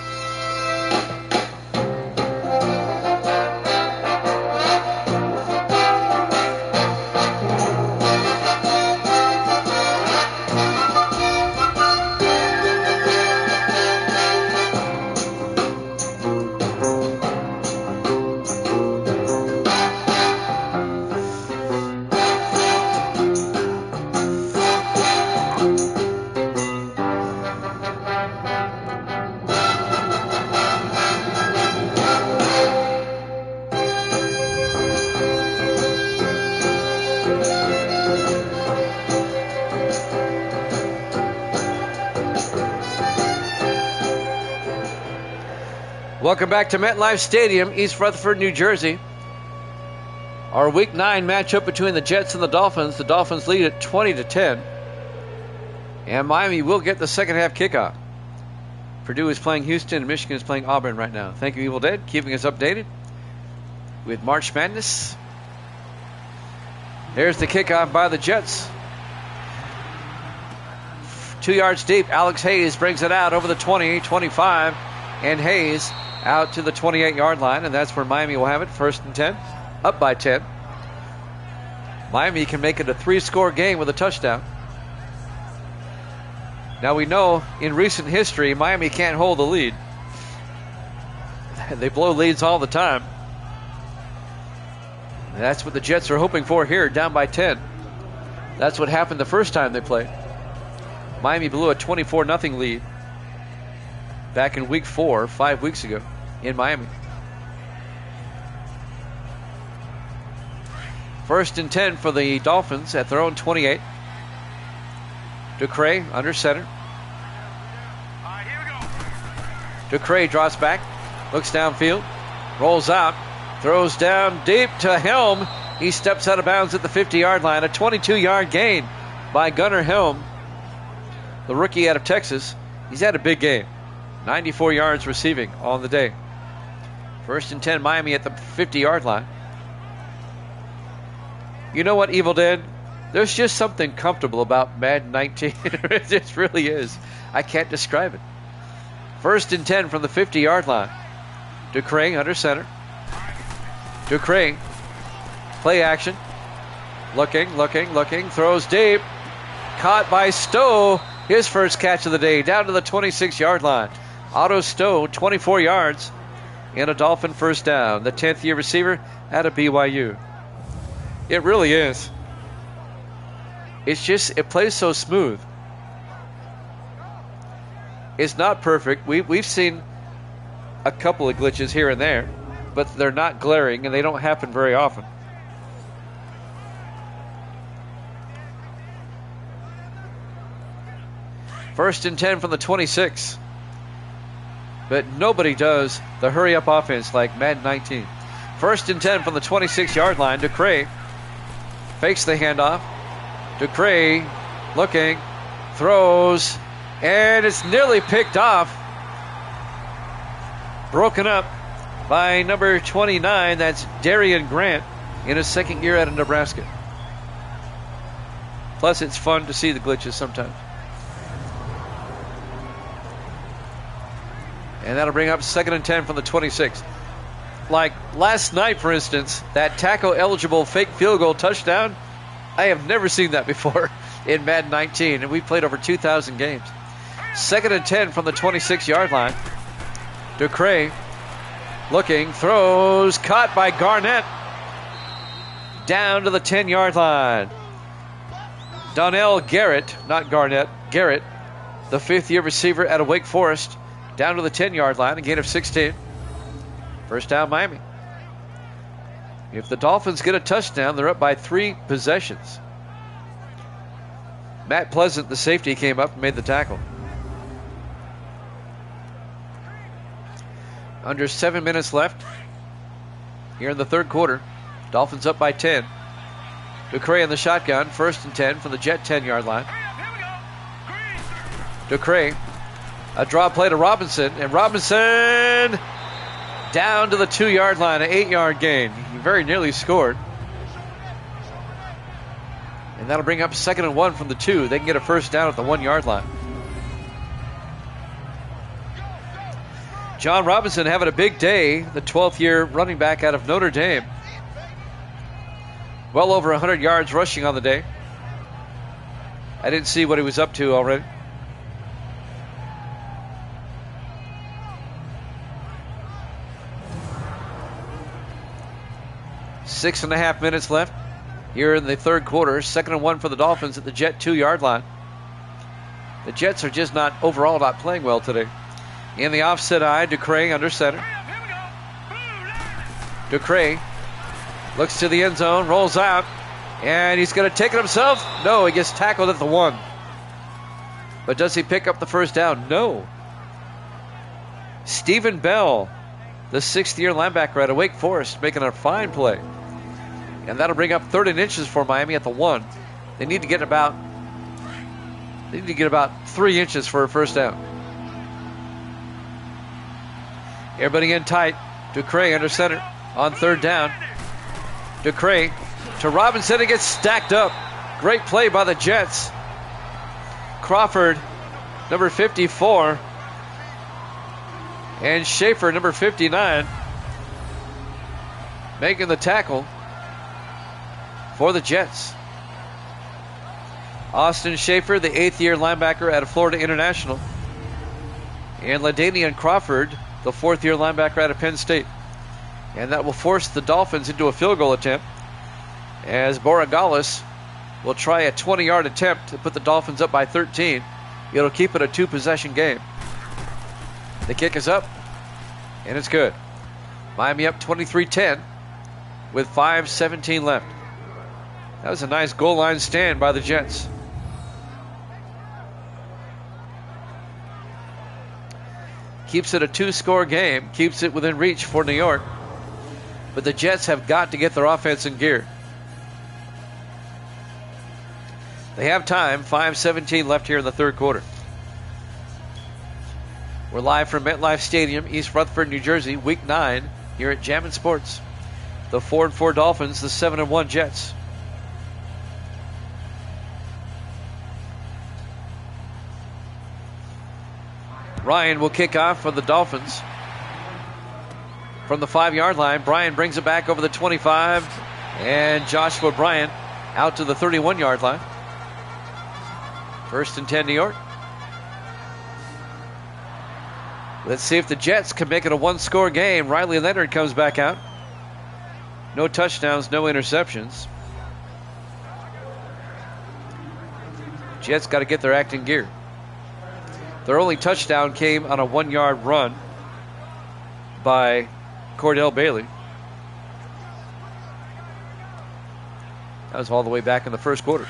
Welcome back to MetLife Stadium, East Rutherford, New Jersey. Our Week 9 matchup between the Jets and the Dolphins. The Dolphins lead at 20-10. And Miami will get the second half kickoff. Purdue is playing Houston and Michigan is playing Auburn right now. Thank you, Evil Dead, keeping us updated with March Madness. There's the kickoff by the Jets. 2 yards deep. Alex Hayes brings it out over the 20, 25. And Hayes out to the 28-yard line, and that's where Miami will have it. 1st and 10, up by 10. Miami can make it a 3-score game with a touchdown. Now we know in recent history, Miami can't hold the lead. They blow leads all the time. And that's what the Jets are hoping for here, down by 10. That's what happened the first time they played. Miami blew a 24-0 lead back in week 4, 5 weeks ago in Miami. 1st and 10 for the Dolphins at their own 28. Ducre under center. Here we go. Ducre draws back, looks downfield, rolls out, throws down deep to Helm. He steps out of bounds at the 50-yard line. A 22-yard gain by Gunnar Helm, the rookie out of Texas. He's had a big game. 94 yards receiving on the day. 1st and 10, Miami at the 50-yard line. You know what, Evil Dead? There's just something comfortable about Madden 19. It just really is. I can't describe it. 1st and 10 from the 50-yard line. Ducray under center. Ducray, play action. Looking. Throws deep. Caught by Stowe. His first catch of the day down to the 26-yard line. Otto Stowe, 24 yards. And a Dolphin first down. The 10th-year receiver out of BYU. It really is. It's just, it plays so smooth. It's not perfect. We've seen a couple of glitches here and there, but they're not glaring and they don't happen very often. First and 10 from the 26. But nobody does the hurry-up offense like Madden 19. 1st and 10 from the 26-yard line. Ducray fakes the handoff. Ducray looking, throws, and it's nearly picked off. Broken up by number 29. That's Darian Grant in his 2nd year out of Nebraska. Plus, it's fun to see the glitches sometimes. And that'll bring up 2nd and 10 from the 26. Like last night, for instance, that tackle-eligible fake field goal touchdown, I have never seen that before in Madden 19, and we played over 2,000 games. 2nd and 10 from the 26-yard line. Ducray looking, throws, caught by Garnett. Down to the 10-yard line. Donnell Garrett, not Garnett, Garrett, the 5th-year receiver out of Wake Forest, down to the 10-yard line, a gain of 16. First down, Miami. If the Dolphins get a touchdown, they're up by 3 possessions. Matt Pleasant, the safety, came up and made the tackle. Under 7 minutes left here in the 3rd quarter. Dolphins up by 10. Ducray in the shotgun, 1st and 10 from the Jet 10-yard line. Ducray, a draw play to Robinson, and Robinson down to the 2-yard line, an 8-yard gain. He very nearly scored. And that'll bring up 2nd and 1 from the 2. They can get a first down at the 1-yard line. John Robinson having a big day, the 12th-year running back out of Notre Dame. Well over 100 yards rushing on the day. I didn't see what he was up to already. Six and a half minutes left here in the 3rd quarter. 2nd and 1 for the Dolphins at the Jet 2-yard line. The Jets are just not playing well today. In the offset eye, Ducray under center. Ducray looks to the end zone, rolls out, and he's going to take it himself. No, he gets tackled at the 1. But does he pick up the first down? No. Stephen Bell, the 6th-year linebacker out of Wake Forest, making a fine play. And that'll bring up 3rd and inches for Miami at the 1. They need to get about 3 inches for a first down. Everybody in tight. Ducray under center on 3rd down. Ducray to Robinson. It gets stacked up. Great play by the Jets. Crawford, number 54. And Schaefer, number 59. Making the tackle for the Jets. Austin Schaefer, the 8th-year linebacker out of Florida International. And LaDainian Crawford, the 4th-year linebacker out of Penn State. And that will force the Dolphins into a field goal attempt, as Borregales will try a 20-yard attempt to put the Dolphins up by 13. It'll keep it a 2-possession game. The kick is up, and it's good. Miami up 23-10 with 5:17 left. That was a nice goal line stand by the Jets. Keeps it a 2-score game, keeps it within reach for New York. But the Jets have got to get their offense in gear. They have time, 5:17 left here in the 3rd quarter. We're live from MetLife Stadium, East Rutherford, New Jersey, Week 9 here at Jammin' Sports. The 4-4 Dolphins, the 7-1 Jets. Ryan will kick off for the Dolphins. From the 5-yard line, Bryan brings it back over the 25, and Joshua Bryant out to the 31-yard line. 1st and 10, New York. Let's see if the Jets can make it a one-score game. Riley Leonard comes back out. No touchdowns, no interceptions. Jets got to get their act in gear. Their only touchdown came on a 1-yard run by Cordell Bailey. That was all the way back in the first quarter.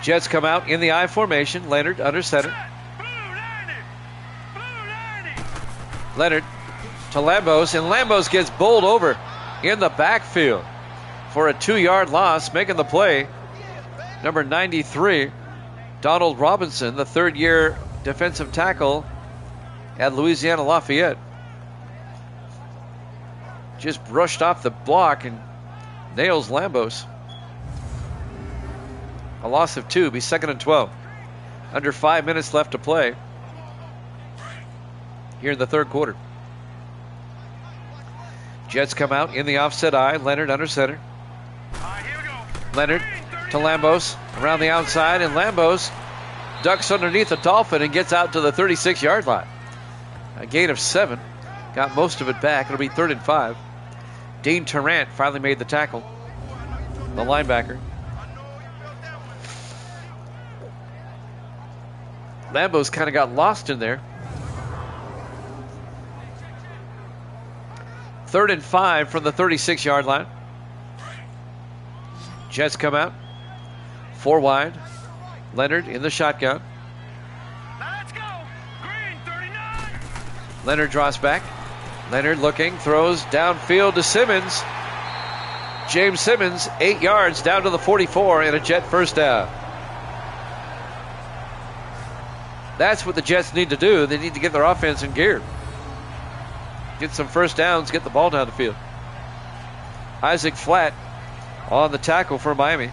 Jets come out in the I formation. Leonard under center. Leonard to Lambos, and Lambos gets bowled over in the backfield for a 2-yard loss, making the play. Number 93, Donald Robinson, the third-year defensive tackle at Louisiana Lafayette. Just brushed off the block and nails Lambos. A loss of 2, be 2nd and 12. Under 5 minutes left to play here in the third quarter. Jets come out in the offset I. Leonard under center. Leonard to Lambos around the outside, and Lambos ducks underneath the Dolphin and gets out to the 36-yard line. A gain of 7. Got most of it back. It'll be 3rd and 5. Dean Tarrant finally made the tackle, the linebacker. Lambos kind of got lost in there. 3rd and 5 from the 36-yard line. Jets come out. 4 wide. Leonard in the shotgun. Let's go. Green 39. Leonard draws back. Leonard looking, throws downfield to Simmons. James Simmons, 8 yards down to the 44, and a Jet first down. That's what the Jets need to do. They need to get their offense in gear. Get some first downs, get the ball down the field. Isaac Flatt on the tackle for Miami.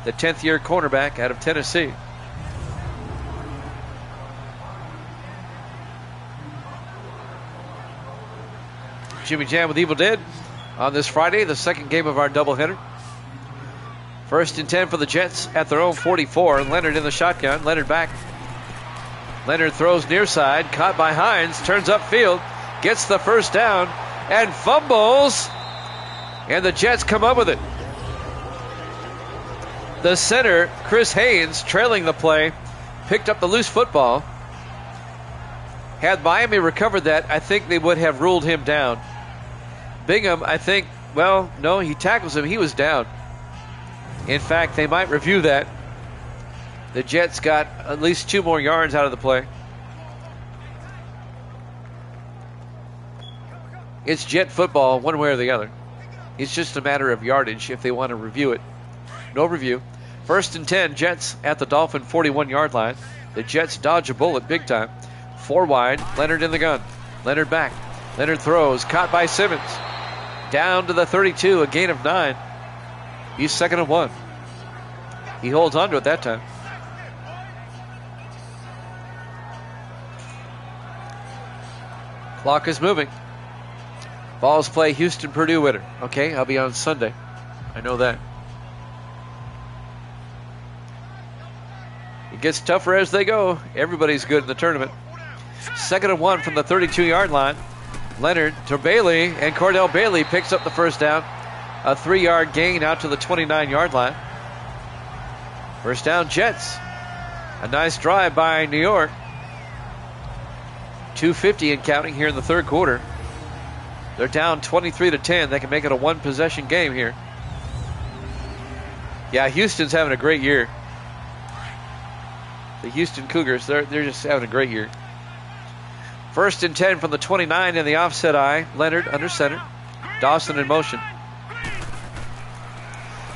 The 10th-year cornerback out of Tennessee. Jimmy Jam with Evil Dead on this Friday, the second game of our doubleheader. 1st and 10 for the Jets at their own 44. Leonard in the shotgun. Leonard back. Leonard throws near side, caught by Hines, turns upfield, gets the first down, and fumbles. And the Jets come up with it. The center, Chris Haynes, trailing the play, picked up the loose football. Had Miami recovered that, I think they would have ruled him down. Bingham, I think, well, no, he tackles him. He was down. In fact, they might review that. The Jets got at least 2 more yards out of the play. It's Jet football one way or the other. It's just a matter of yardage if they want to review it. No review. 1st and 10, Jets at the Dolphin 41-yard line. The Jets dodge a bullet big time. 4 wide, Leonard in the gun. Leonard back. Leonard throws, caught by Simmons. Down to the 32, a gain of 9. He's 2nd and 1. He holds on to it that time. Clock is moving. Balls play Houston-Purdue winner. Okay, I'll be on Sunday. I know that. It gets tougher as they go. Everybody's good in the tournament. 2nd and 1 from the 32-yard line. Leonard to Bailey, and Cordell Bailey picks up the first down. A 3-yard gain out to the 29-yard line. First down, Jets. A nice drive by New York. 2:50 and counting here in the third quarter. They're down 23-10. They can make it a one-possession game here. Yeah, Houston's having a great year. The Houston Cougars, they're just having a great year. 1st and 10 from the 29 in the offset I. Leonard under center. Dawson in motion.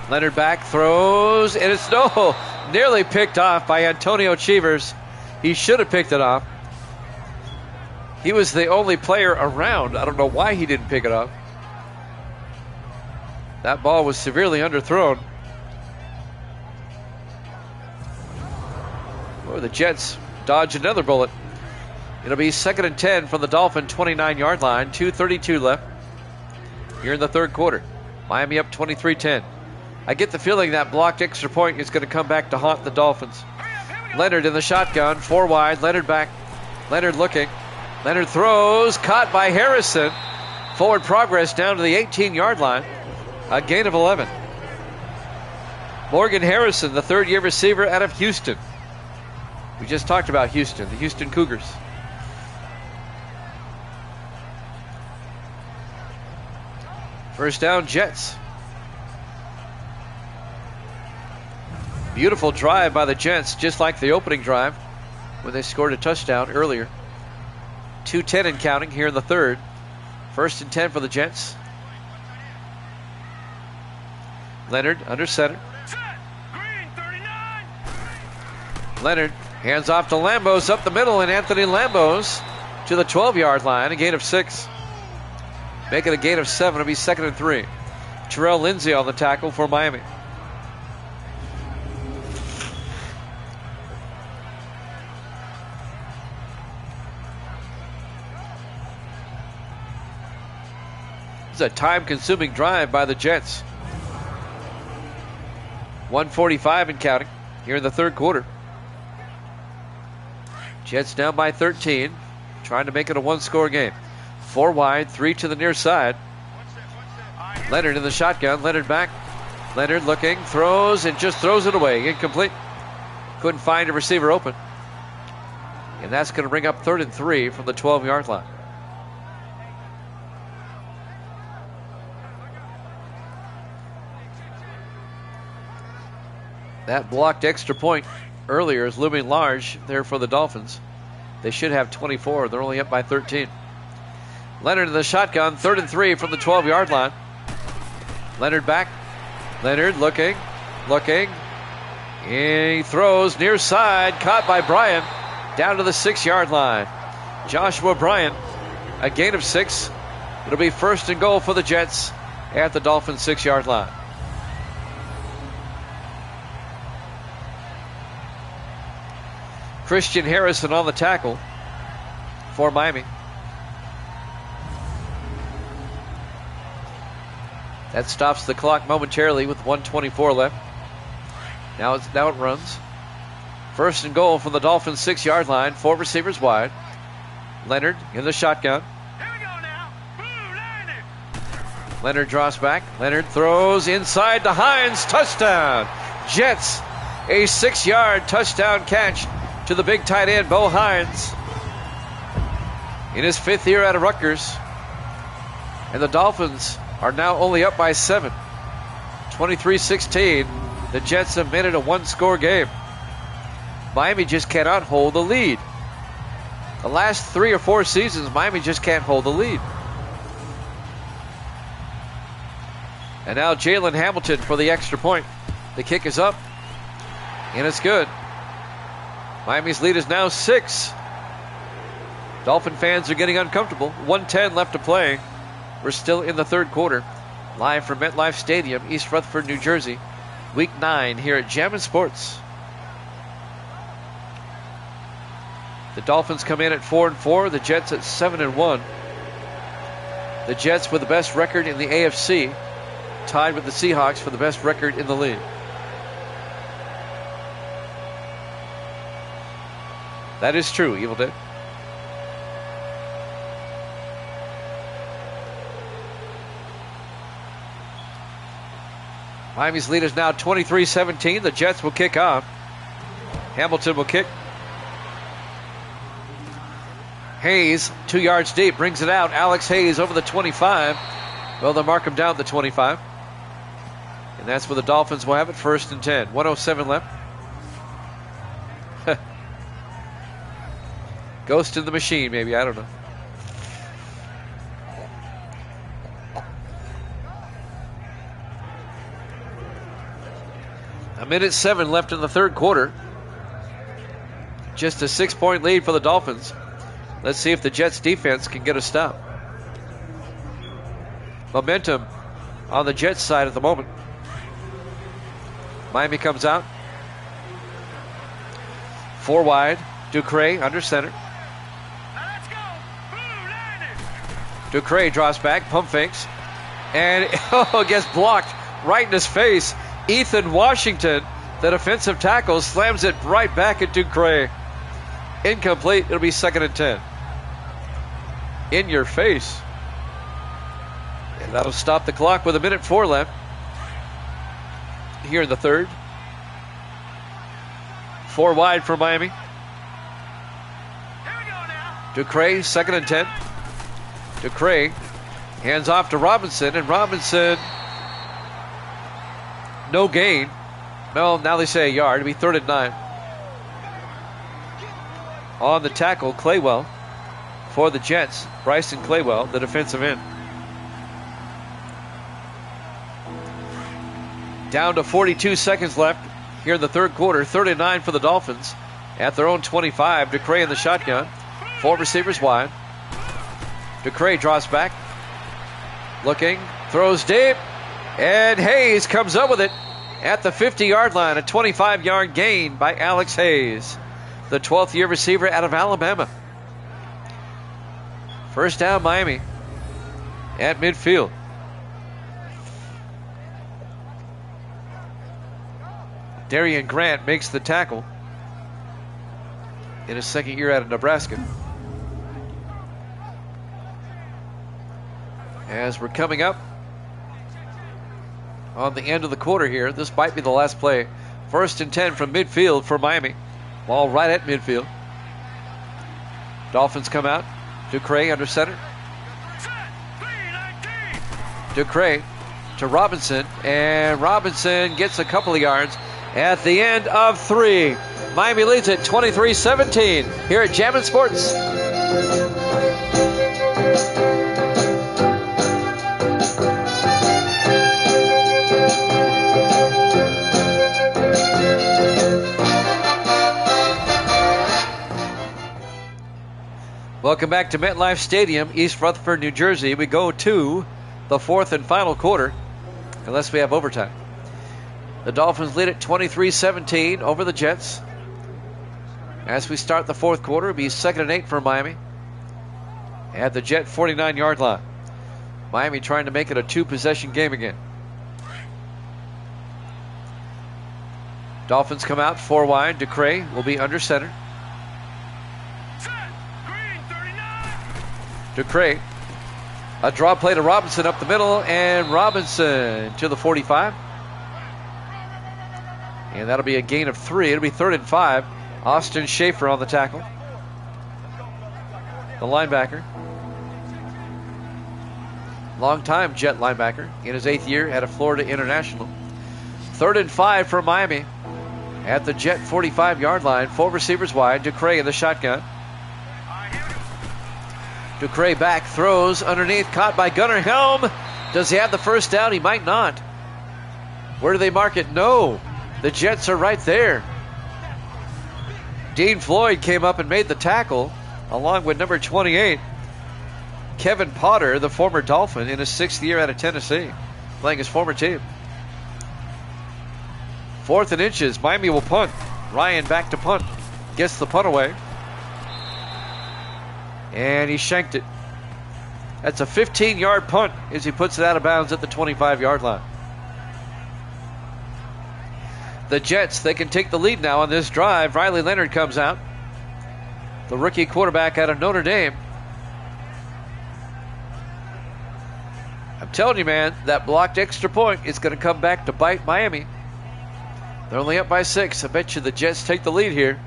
Leonard back, throws, and it's no. Nearly picked off by Antonio Cheevers. He should have picked it off. He was the only player around. I don't know why he didn't pick it up. That ball was severely underthrown. Or the Jets dodge another bullet. It'll be 2nd and 10 from the Dolphin 29-yard line. 2:32 left here in the third quarter. Miami up 23-10. I get the feeling that blocked extra point is going to come back to haunt the Dolphins. Leonard in the shotgun, 4 wide. Leonard back. Leonard looking. Leonard throws, caught by Harrison. Forward progress down to the 18-yard line. A gain of 11. Morgan Harrison, the third-year receiver out of Houston. We just talked about Houston, the Houston Cougars. First down, Jets. Beautiful drive by the Jets, just like the opening drive when they scored a touchdown earlier. 2:10 and counting here in the third. 1st and 10 for the Jets. Leonard under center. Leonard hands off to Lambos up the middle, and Anthony Lambos to the 12-yard line, a gain of 6. Make it a gain of 7. It'll be 2nd and 3. Terrell Lindsay on the tackle for Miami. It's a time-consuming drive by the Jets. 1:45 and counting here in the third quarter. Jets down by 13, trying to make it a one-score game. 4 wide, 3 to the near side. Leonard in the shotgun. Leonard back. Leonard looking, throws, and just throws it away. Incomplete. Couldn't find a receiver open. And that's going to bring up 3rd and 3 from the 12-yard line. That blocked extra point earlier is looming large there for the Dolphins. They should have 24. They're only up by 13. Leonard in the shotgun. 3rd and 3 from the 12-yard line. Leonard back. Leonard looking. He throws near side. Caught by Bryant. Down to the 6-yard line. Joshua Bryant. A gain of 6. It'll be 1st and goal for the Jets at the Dolphins 6-yard line. Christian Harrison on the tackle for Miami. That stops the clock momentarily with 1:24 left. Now it runs. 1st and goal from the Dolphins 6-yard line. 4 receivers wide. Leonard in the shotgun. Here we go now. Boo, Leonard. Leonard draws back. Leonard throws inside to Hines. Touchdown. Jets. A 6-yard touchdown catch to the big tight end, Bo Hines, in his 5th year out of Rutgers. And the Dolphins are now only up by 7. 23-16. The Jets have made it a one-score game. Miami just cannot hold the lead. The last 3 or 4 seasons, Miami just can't hold the lead. And now Jalen Hamilton for the extra point. The kick is up, and it's good. Miami's lead is now 6. Dolphin fans are getting uncomfortable. 1:10 left to play. We're still in the third quarter. Live from MetLife Stadium, East Rutherford, New Jersey. Week 9 here at Jammin' Sports. The Dolphins come in at 4-4. The Jets at 7-1. The Jets with the best record in the AFC, tied with the Seahawks for the best record in the league. That is true, Evil Dead. Miami's lead is now 23-17. The Jets will kick off. Hamilton will kick. Hayes, 2 yards deep, brings it out. Alex Hayes over the 25. Well, they'll mark him down at the 25. And that's where the Dolphins will have it. 1st and 10. 1:07 left. Ghost in the machine, maybe. I don't know. 1:07 left in the third quarter. Just a 6-point lead for the Dolphins. Let's see if the Jets defense can get a stop. Momentum on the Jets side at the moment. Miami comes out. 4 wide. Ducre under center. Let's go. Blue Lightning. Ducre draws back, pump fakes, and gets blocked right in his face. Ethan Washington, the defensive tackle, slams it right back at Ducre. Incomplete. It'll be 2nd and 10. In your face. And that'll stop the clock with 1:04 left. Here in the third. 4 wide for Miami. Here we go now. Ducre, 2nd and 10. Ducre hands off to Robinson, and Robinson, no gain. No, now they say a yard. It'll be 3rd and 9. On the tackle, Claywell for the Jets. Bryson Claywell, the defensive end. Down to 42 seconds left here in the third quarter. 3rd and 9 for the Dolphins at their own 25. Ducre in the shotgun. 4 receivers wide. Ducre draws back. Looking, throws deep, and Hayes comes up with it at the 50-yard line. A 25-yard gain by Alex Hayes, the 12th-year receiver out of Alabama. First down, Miami at midfield. Darian Grant makes the tackle in his 2nd year out of Nebraska. As we're coming up on the end of the quarter here, this might be the last play. 1st and 10 from midfield for Miami. Ball right at midfield. Dolphins come out. Ducre under center. Ducre to Robinson, and Robinson gets a couple of yards at the end of 3. Miami leads it 23-17 here at Jammin' Sports. Welcome back to MetLife Stadium, East Rutherford, New Jersey. We go to the 4th and final quarter, unless we have overtime. The Dolphins lead at 23-17 over the Jets. As we start the 4th quarter, it'll be 2nd and 8 for Miami at the Jet 49-yard line. Miami trying to make it a 2-possession game again. Dolphins come out 4 wide. Ducre will be under center. Ducre, a draw play to Robinson up the middle, and Robinson to the 45. And that'll be a gain of 3. It'll be 3rd and 5. Austin Schaefer on the tackle. The linebacker. Long-time Jet linebacker in his 8th year at a Florida International. 3rd and 5 for Miami at the Jet 45-yard line. 4 receivers wide. Ducre in the shotgun. Ducre back, throws underneath, caught by Gunnar Helm. Does he have the first down? He might not. Where do they mark it? No. The Jets are right there. Dean Floyd came up and made the tackle, along with number 28, Kevin Potter, the former Dolphin, in his 6th year out of Tennessee, playing his former team. 4th and inches. Miami will punt. Ryan back to punt. Gets the punt away. And he shanked it. That's a 15-yard punt as he puts it out of bounds at the 25-yard line. The Jets, they can take the lead now on this drive. Riley Leonard comes out, the rookie quarterback out of Notre Dame. I'm telling you, man, that blocked extra point is going to come back to bite Miami. They're only up by 6. I bet you the Jets take the lead here.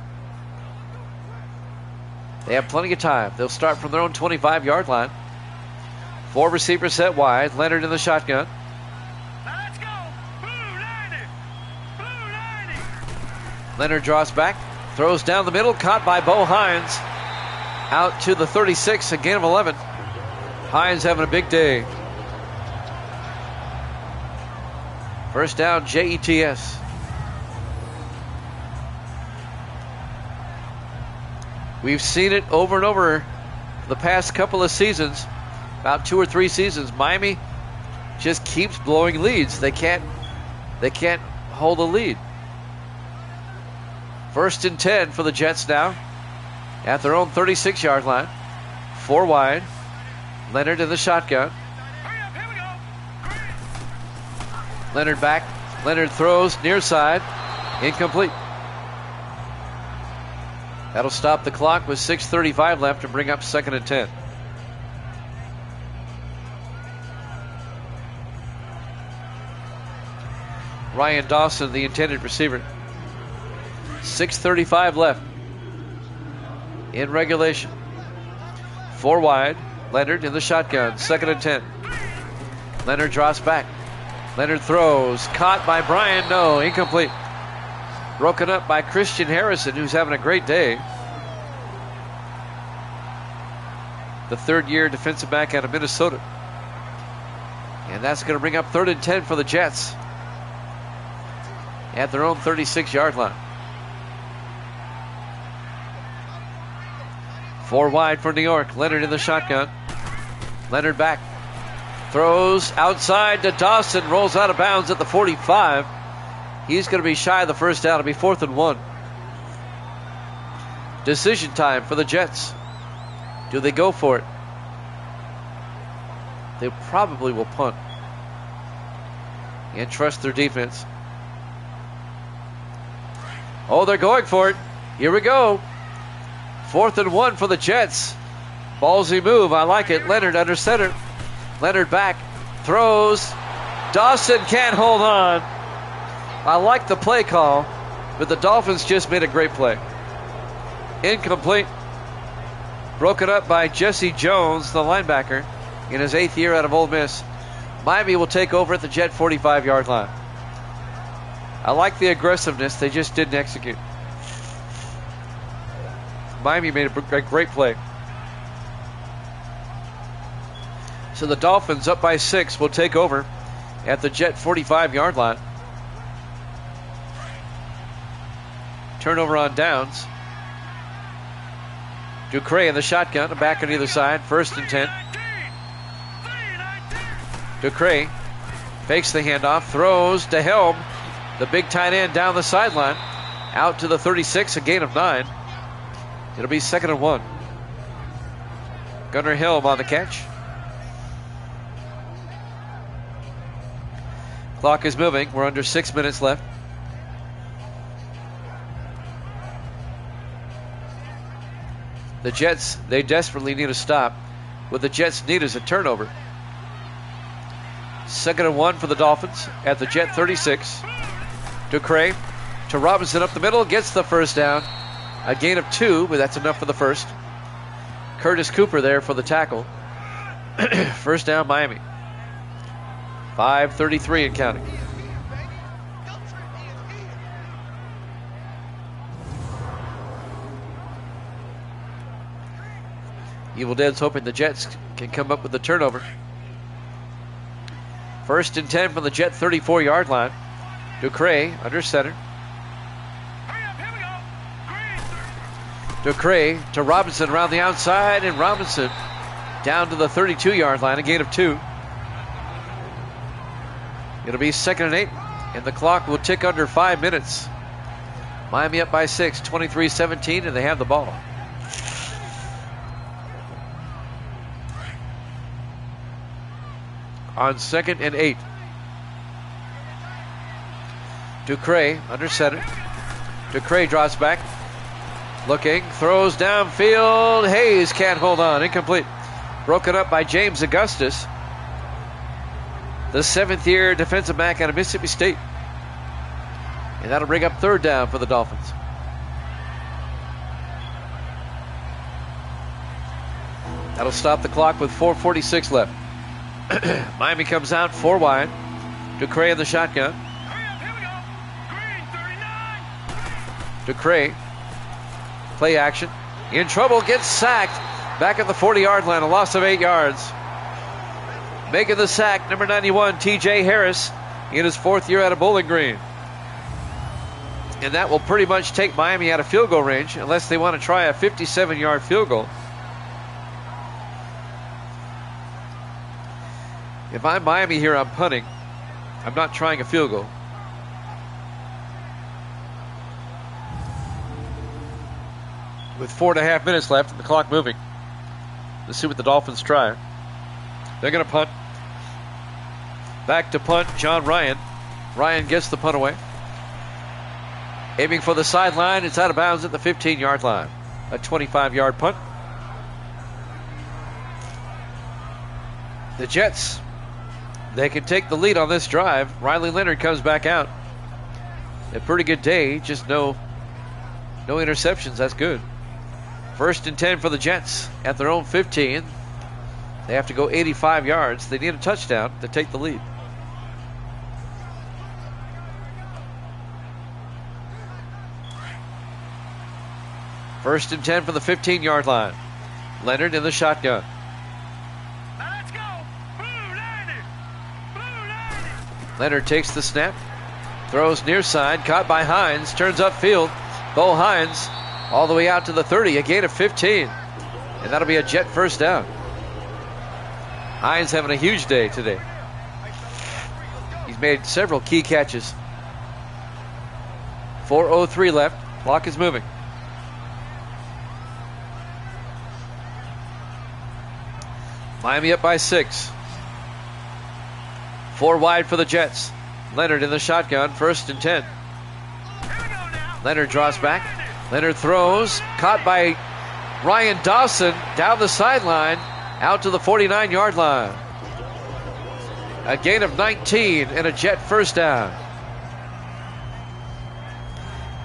They have plenty of time. They'll start from their own 25-yard line. 4 receivers set wide. Leonard in the shotgun. Let's go. Blue Lightning. Blue Lightning. Leonard draws back. Throws down the middle. Caught by Bo Hines. Out to the 36. A gain of 11. Hines having a big day. First down, Jets. We've seen it over and over the past couple of seasons, about 2 or 3 seasons. Miami just keeps blowing leads. They can't hold a lead. 1st and 10 for the Jets now at their own 36-yard line. 4 wide. Leonard in the shotgun. Leonard back. Leonard throws near side. Incomplete. That'll stop the clock with 6:35 left and bring up 2nd and 10. Ryan Dawson, the intended receiver. 6:35 left in regulation. 4 wide. Leonard in the shotgun. 2nd and 10. Leonard drops back. Leonard throws. Caught by Bryan. No, incomplete. Broken up by Christian Harrison, who's having a great day. The 3rd-year defensive back out of Minnesota. And that's going to bring up 3rd and 10 for the Jets at their own 36-yard line. 4 wide for New York. Leonard in the shotgun. Leonard back. Throws outside to Dawson. Rolls out of bounds at the 45. He's going to be shy of the first down. It'll be 4th and 1. Decision time for the Jets. Do they go for it? They probably will punt and trust their defense. Oh, they're going for it. Here we go. 4th and 1 for the Jets. Ballsy move. I like it. Leonard under center. Leonard back. Throws. Dawson can't hold on. I like the play call, but the Dolphins just made a great play. Incomplete. Broken up by Jesse Jones, the linebacker, in his 8th year out of Ole Miss. Miami will take over at the Jet 45-yard line. I like the aggressiveness. They just didn't execute. Miami made a great play. So the Dolphins, up by 6, will take over at the Jet 45-yard line. Turnover on downs. Ducre in the shotgun, a back on either side. 1st and 10. Ducre fakes the handoff, throws to Helm, the big tight end down the sideline, out to the 36, a gain of 9. It'll be 2nd and 1. Gunnar Helm on the catch. Clock is moving. We're under 6 minutes left. The Jets, they desperately need a stop. What the Jets need is a turnover. 2nd and 1 for the Dolphins at the Jet 36. Ducre to Robinson up the middle, gets the first down. A gain of 2, but that's enough for the first. Curtis Cooper there for the tackle. First down, Miami. 5:33 and counting. Evil Dead's hoping the Jets can come up with the turnover. 1st and 10 from the Jet 34-yard line. Ducre under center. Ducre to Robinson around the outside, and Robinson down to the 32-yard line, a gain of 2. It'll be 2nd and 8, and the clock will tick under 5 minutes. Miami up by 6, 23-17, and they have the ball. On 2nd and 8. Ducre under center. Ducre drops back. Looking, throws downfield. Hayes can't hold on. Incomplete. Broken up by James Augustus, the 7th-year defensive back out of Mississippi State. And that'll bring up 3rd down for the Dolphins. That'll stop the clock with 4:46 left. Miami comes out 4 wide. Ducre in the shotgun. Ducre, play action. In trouble, gets sacked. Back at the 40-yard line, a loss of 8 yards. Making the sack, number 91, T.J. Harris, in his 4th year out of Bowling Green. And that will pretty much take Miami out of field goal range unless they want to try a 57-yard field goal. If I'm Miami here, I'm punting. I'm not trying a field goal. With 4.5 minutes left and the clock moving. Let's see what the Dolphins try. They're going to punt. Back to punt, John Ryan. Ryan gets the punt away. Aiming for the sideline. It's out of bounds at the 15-yard line. A 25-yard punt. The Jets, they can take the lead on this drive. Riley Leonard comes back out. A pretty good day, just no interceptions. That's good. 1st and 10 for the Jets at their own 15. They have to go 85 yards. They need a touchdown to take the lead. First and 10 for the 15-yard line. Leonard in the shotgun. Now let's go. Blue 90. Blue 90. Leonard takes the snap. Throws near side. Caught by Hines. Turns upfield. Bo Hines all the way out to the 30. A gain of 15. And that'll be a Jet first down. Hines having a huge day today. He's made several key catches. 4:03 left. Clock is moving. Miami up by 6. 4 wide for the Jets. Leonard in the shotgun. 1st and 10. Leonard draws back. Leonard throws. Caught by Ryan Dawson down the sideline. Out to the 49-yard line. A gain of 19 and a Jet first down.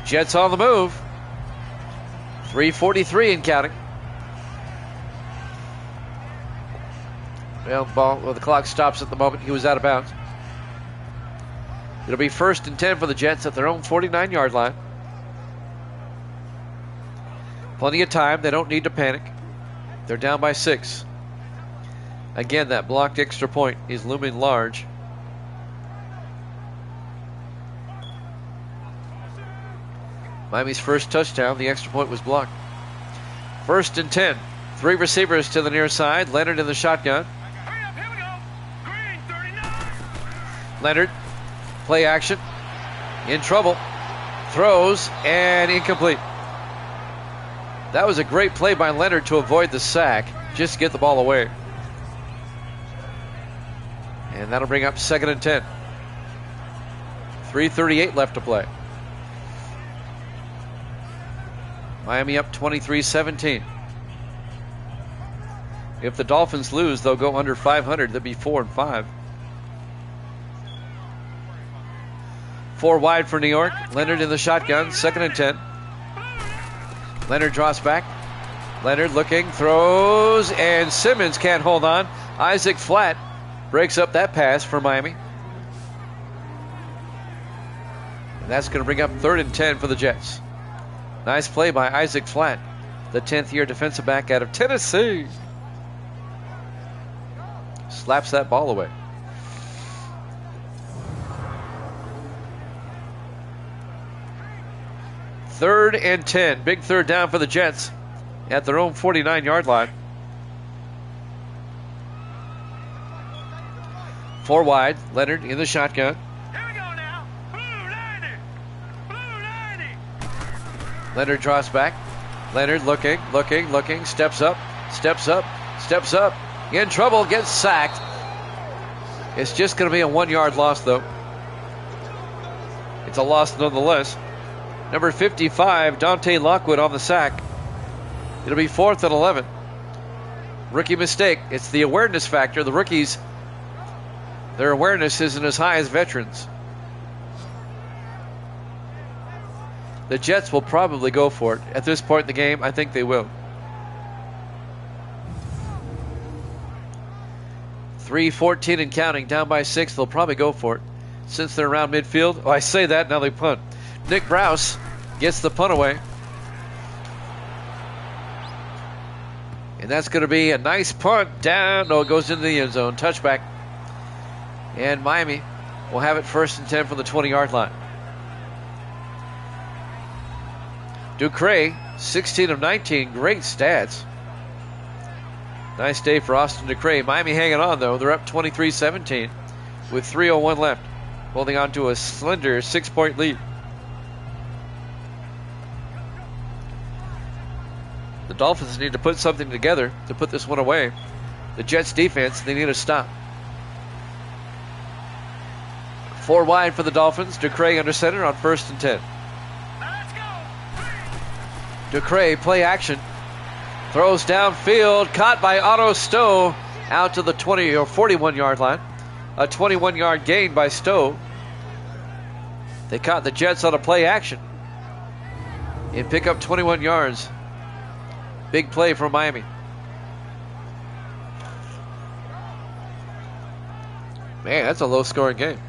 Jets on the move. 3:43 and counting. Well, the clock stops at the moment. He was out of bounds. It'll be 1st and 10 for the Jets at their own 49-yard line. Plenty of time. They don't need to panic. They're down by 6. Again, that blocked extra point is looming large. Miami's first touchdown, the extra point was blocked. 1st and 10. 3 receivers to the near side. Leonard in the shotgun. Here we go. Green 39. Leonard, play action. In trouble. Throws and incomplete. That was a great play by Leonard to avoid the sack. Just get the ball away. And that'll bring up 2nd and 10. 3:38 left to play. Miami up 23-17. If the Dolphins lose, they'll go under 500. They'll be 4-5. 4 wide for New York. Leonard in the shotgun. 2nd and 10. Leonard draws back. Leonard looking, throws, and Simmons can't hold on. Isaac Flatt breaks up that pass for Miami. And that's going to bring up 3rd and 10 for the Jets. Nice play by Isaac Flatt, the 10th-year defensive back out of Tennessee. Slaps that ball away. Third and 10. Big third down for the Jets at their own 49-yard line. 4 wide. Leonard in the shotgun. Here we go now. Blue 90. Blue 90. Leonard draws back. Leonard looking. Steps up. In trouble. Gets sacked. It's just going to be a 1-yard loss, though. It's a loss nonetheless. Number 55, Dante Lockwood on the sack. It'll be 4th and 11. Rookie mistake. It's the awareness factor. The rookies, their awareness isn't as high as veterans. The Jets will probably go for it. At this point in the game, I think they will. 3:14 and counting, down by 6. They'll probably go for it. Since they're around midfield. Oh, I say that, now they punt. Nick Brous gets the punt away. And that's going to be a nice punt down. No, it goes into the end zone. Touchback. And Miami will have it 1st and 10 from the 20-yard line. Ducre, 16 of 19. Great stats. Nice day for Austin Ducre. Miami hanging on, though. They're up 23-17 with 3:01 left, holding on to a slender 6-point lead. The Dolphins need to put something together to put this one away. The Jets defense, they need a stop. 4 wide for the Dolphins. Ducre under center on 1st and 10. Ducre, play action. Throws downfield, caught by Otto Stowe out to the 20 or 41-yard line. A 21-yard gain by Stowe. They caught the Jets on a play action and pick up 21 yards. Big play from Miami. Man, that's a low-scoring game.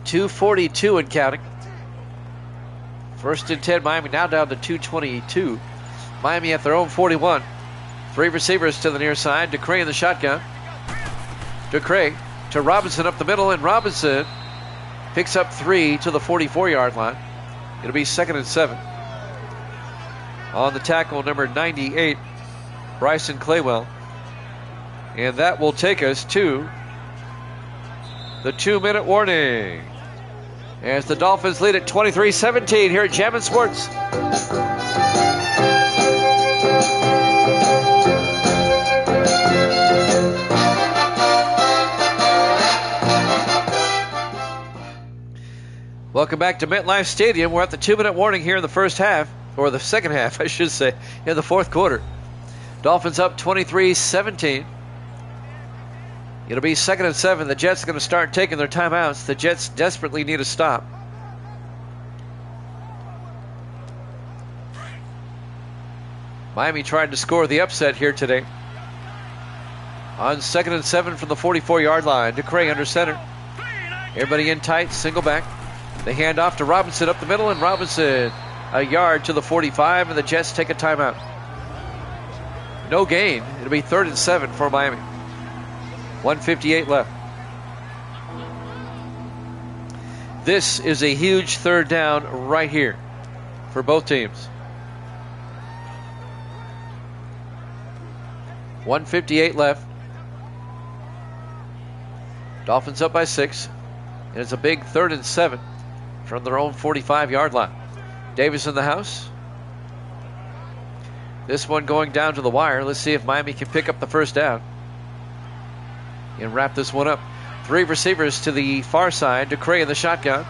.242 and counting. 1st and 10, Miami now down to 2:22. Miami at their own 41. 3 receivers to the near side. Ducre in the shotgun. Ducre to Robinson up the middle, and Robinson picks up 3 to the 44-yard line. It'll be 2nd and 7. On the tackle, number 98, Bryson Claywell. And that will take us to the 2-minute warning, as the Dolphins lead at 23-17 here at Jammin' Sports. Welcome back to MetLife Stadium. We're at the 2-minute warning here in the first half, or the second half, I should say, in the 4th quarter. Dolphins up 23-17. It'll be 2nd and 7. The Jets are going to start taking their timeouts. The Jets desperately need a stop. Miami tried to score the upset here today. On 2nd and 7 from the 44-yard line. Ducre under center. Everybody in tight, single back. They hand off to Robinson up the middle, and Robinson a yard to the 45, and the Jets take a timeout. No gain. It'll be 3rd and 7 for Miami. 1:58 left. This is a huge 3rd down right here for both teams. 1:58 left. Dolphins up by 6. And it's a big 3rd and 7 from their own 45-yard line. Davis in the house. This one going down to the wire. Let's see if Miami can pick up the 1st down and wrap this one up. 3 receivers to the far side. Ducre in the shotgun.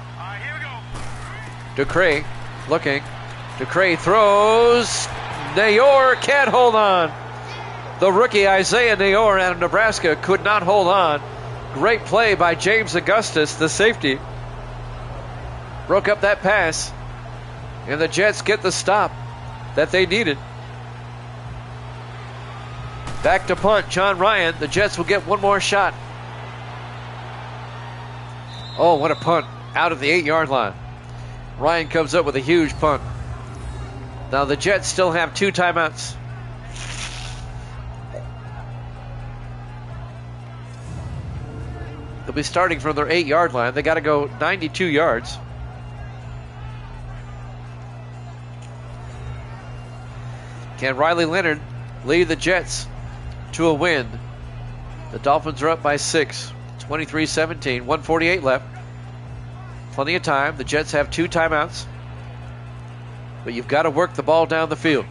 Ducre looking. Ducre throws. Nayor can't hold on. The rookie Isaiah Nayor out of Nebraska could not hold on. Great play by James Augustus, the safety. Broke up that pass. And the Jets get the stop that they needed. Back to punt, John Ryan. The Jets will get one more shot. Oh, what a punt. Out of the 8-yard line. Ryan comes up with a huge punt. Now the Jets still have 2 timeouts. They'll be starting from their 8-yard line. They got to go 92 yards. Can Riley Leonard lead the Jets to a win? The Dolphins are up by 6. 23-17. 1:48 left. Plenty of time. The Jets have 2 timeouts. But you've got to work the ball down the field.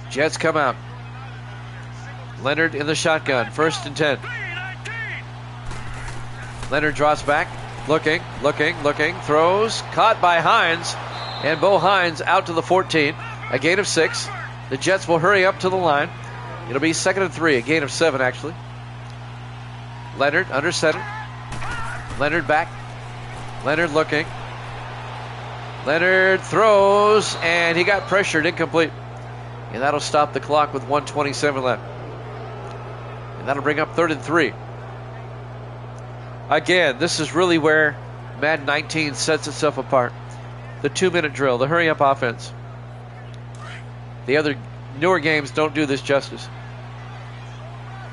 Jets come out. Leonard in the shotgun. 1st and 10. Leonard drops back. Looking. Throws. Caught by Hines. And Bo Hines out to the 14. A gain of 6. The Jets will hurry up to the line. It'll be 2nd and 3. A gain of 7, actually. Leonard under center. Leonard back. Leonard looking. Leonard throws. And he got pressured. Incomplete. And that'll stop the clock with 1:27 left. And that'll bring up 3rd and 3. Again, this is really where Madden 19 sets itself apart. The 2-minute drill, the hurry-up offense. The other newer games don't do this justice.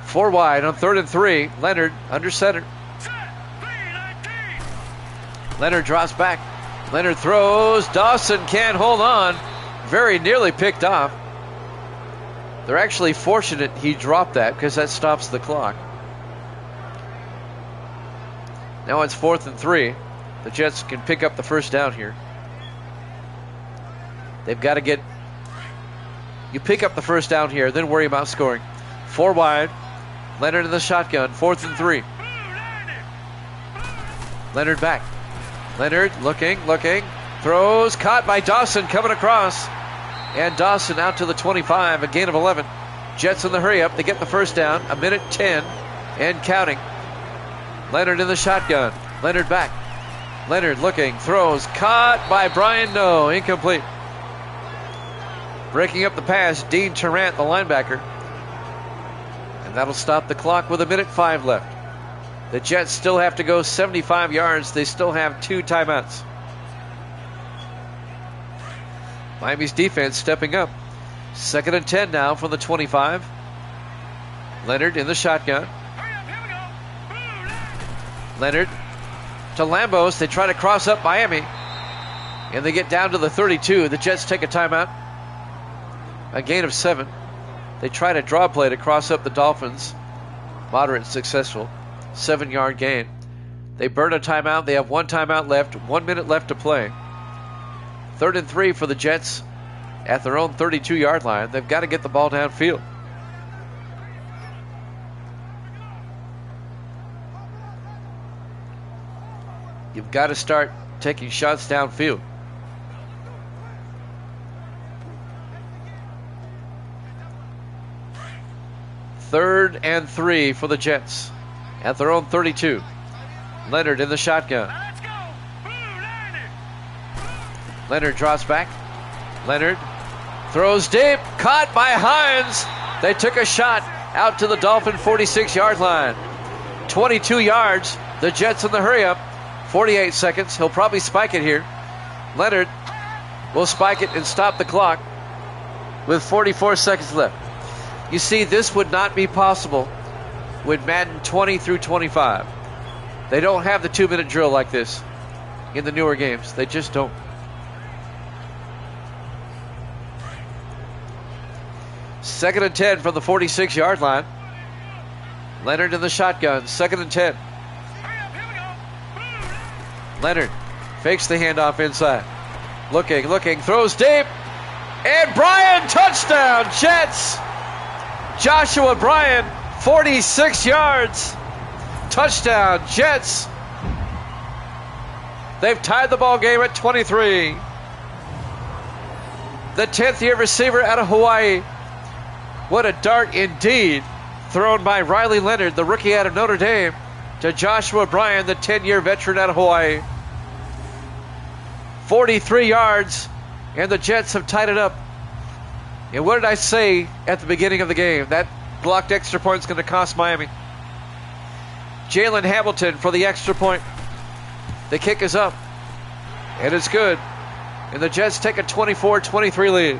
4 wide on 3rd and 3. Leonard under center. Set. B19. Leonard drops back. Leonard throws. Dawson can't hold on. Very nearly picked off. They're actually fortunate he dropped that because that stops the clock. Now it's 4th and 3. The Jets can pick up the first down here. They've got to get... You pick up the first down here, then worry about scoring. 4 wide. Leonard in the shotgun. 4th and 3. Leonard back. Leonard looking. Throws. Caught by Dawson coming across. And Dawson out to the 25. A gain of 11. Jets in the hurry up. They get the first down. 1:10 and counting. Leonard in the shotgun. Leonard back. Leonard looking. Throws. Caught by Brian. No. Incomplete. Breaking up the pass, Dean Tarrant, the linebacker. And that'll stop the clock with 1:05 left. The Jets still have to go 75 yards. They still have 2 timeouts. Miami's defense stepping up. 2nd and 10 now from the 25. Leonard in the shotgun. Leonard to Lambos. They try to cross up Miami. And they get down to the 32. The Jets take a timeout. A gain of 7. They try to draw play to cross up the Dolphins. Moderate successful. 7-yard gain. They burn a timeout. They have 1 timeout left. 1 minute left to play. 3rd and 3 for the Jets at their own 32-yard line. They've got to get the ball downfield. You've got to start taking shots downfield. 3rd and 3 for the Jets at their own 32. Leonard in the shotgun. Let's go. Leonard drops back. Leonard throws deep. Caught by Hines. They took a shot out to the Dolphin 46-yard line. 22 yards. The Jets in the hurry up. 48 seconds. He'll probably spike it here. Leonard will spike it and stop the clock with 44 seconds left. You see, this would not be possible with Madden 20 through 25. They don't have the 2-minute drill like this in the newer games. They just don't. Second and 10 from the 46-yard line. Leonard in the shotgun. 2nd and 10. Leonard fakes the handoff inside. Looking, throws deep. And Bryan, touchdown, Jets! Joshua Bryan, 46 yards. Touchdown, Jets. They've tied the ball game at 23. The 10th-year receiver out of Hawaii. What a dart indeed, thrown by Riley Leonard, the rookie out of Notre Dame, to Joshua Bryan, the 10-year veteran out of Hawaii. 43 yards, and the Jets have tied it up. And what did I say at the beginning of the game? That blocked extra point is going to cost Miami. Jalen Hamilton for the extra point. The kick is up, and it's good. And the Jets take a 24-23 lead.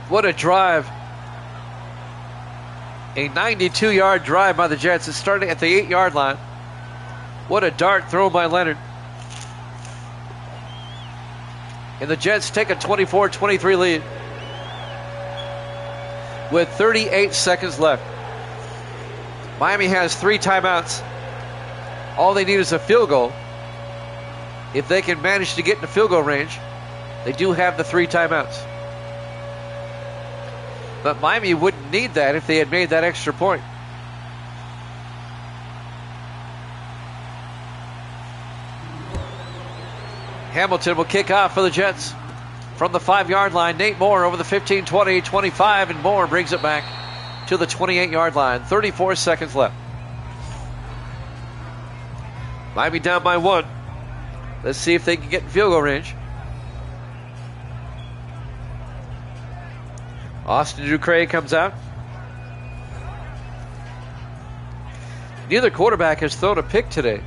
What a drive. A 92-yard drive by the Jets. It's starting at the 8-yard line. What a dart thrown by Leonard. And the Jets take a 24-23 lead with 38 seconds left. Miami has 3 timeouts. All they need is a field goal. If they can manage to get in the field goal range, they do have the 3 timeouts. But Miami wouldn't need that if they had made that extra point. Hamilton will kick off for the Jets from the 5-yard line. Nate Moore over the 15, 20, 25, and Moore brings it back to the 28-yard line. 34 seconds left. Miami down by 1. Let's see if they can get in field goal range. Austin Ducre comes out. Neither quarterback has thrown a pick today.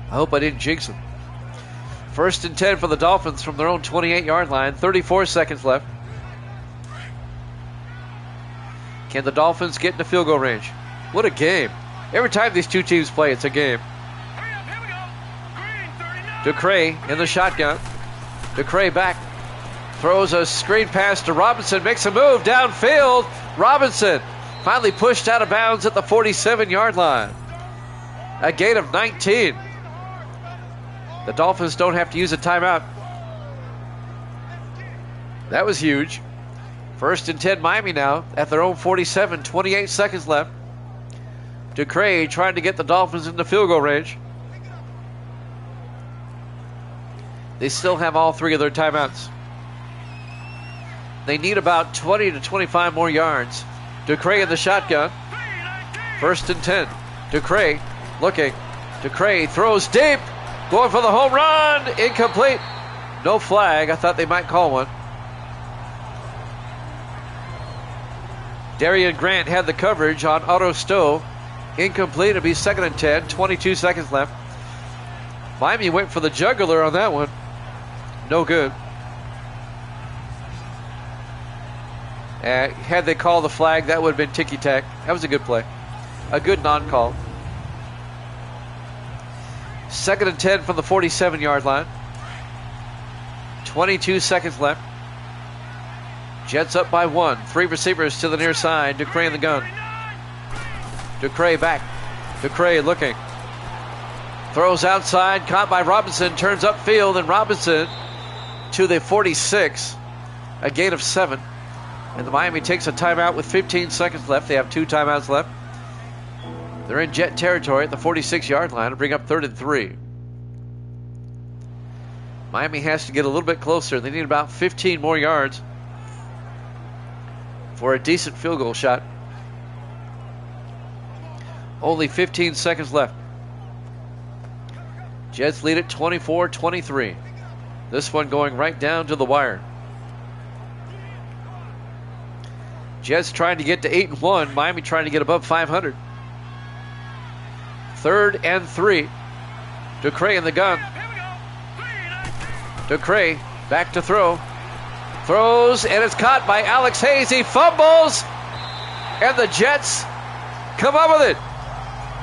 I hope I didn't jinx him. First and 10 for the Dolphins from their own 28-yard line. 34 seconds left. Can the Dolphins get into field goal range? What a game. Every time these two teams play, it's a game. Ducray in the shotgun. Ducray back. Throws a screen pass to Robinson. Makes a move downfield. Robinson finally pushed out of bounds at the 47-yard line. A gain of 19. The Dolphins don't have to use a timeout. That was huge. First and 10 Miami now at their own 47. 28 seconds left. Ducray trying to get the Dolphins into field goal range. They still have all three of their timeouts. They need about 20 to 25 more yards. Ducray in the shotgun. First and 10. Ducray looking. Ducray throws deep. Going for the home run. Incomplete. No flag. I thought they might call one. Darian Grant had the coverage on Otto Stowe. Incomplete. It'll be second and 10. 22 seconds left. Miami went for the jugular on that one. No good. Had they called the flag, that would have been ticky-tack. That was a good play. A good non-call. Second and 10 from the 47-yard line. 22 seconds left. Jets up by one. Three receivers to the near side. Ducray in the gun. Ducray back. Ducray looking. Throws outside. Caught by Robinson. Turns upfield. And Robinson to the 46. A gain of 7. And the Miami takes a timeout with 15 seconds left. They have 2 timeouts left. They're in Jet territory at the 46-yard line to bring up 3rd and 3. Miami has to get a little bit closer. They need about 15 more yards for a decent field goal shot. Only 15 seconds left. Jets lead it 24-23. This one going right down to the wire. Jets trying to get to 8-1. Miami trying to get above 500. 3rd and 3. Ducray in the gun. Ducray back to throw. Throws, and it's caught by Alex Hayes. He fumbles, and the Jets come up with it.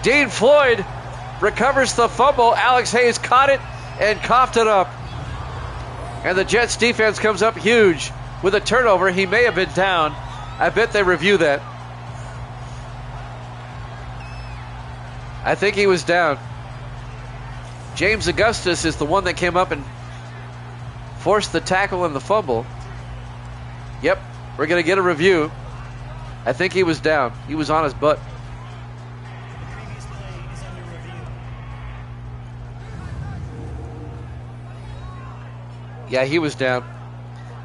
Dean Floyd recovers the fumble. Alex Hayes caught it and coughed it up. And the Jets defense comes up huge with a turnover. He may have been down. I bet they review that. I think he was down. James Augustus is the one that came up and forced the tackle and the fumble. Yep, we're going to get a review. I think he was down. He was on his butt. Yeah, he was down.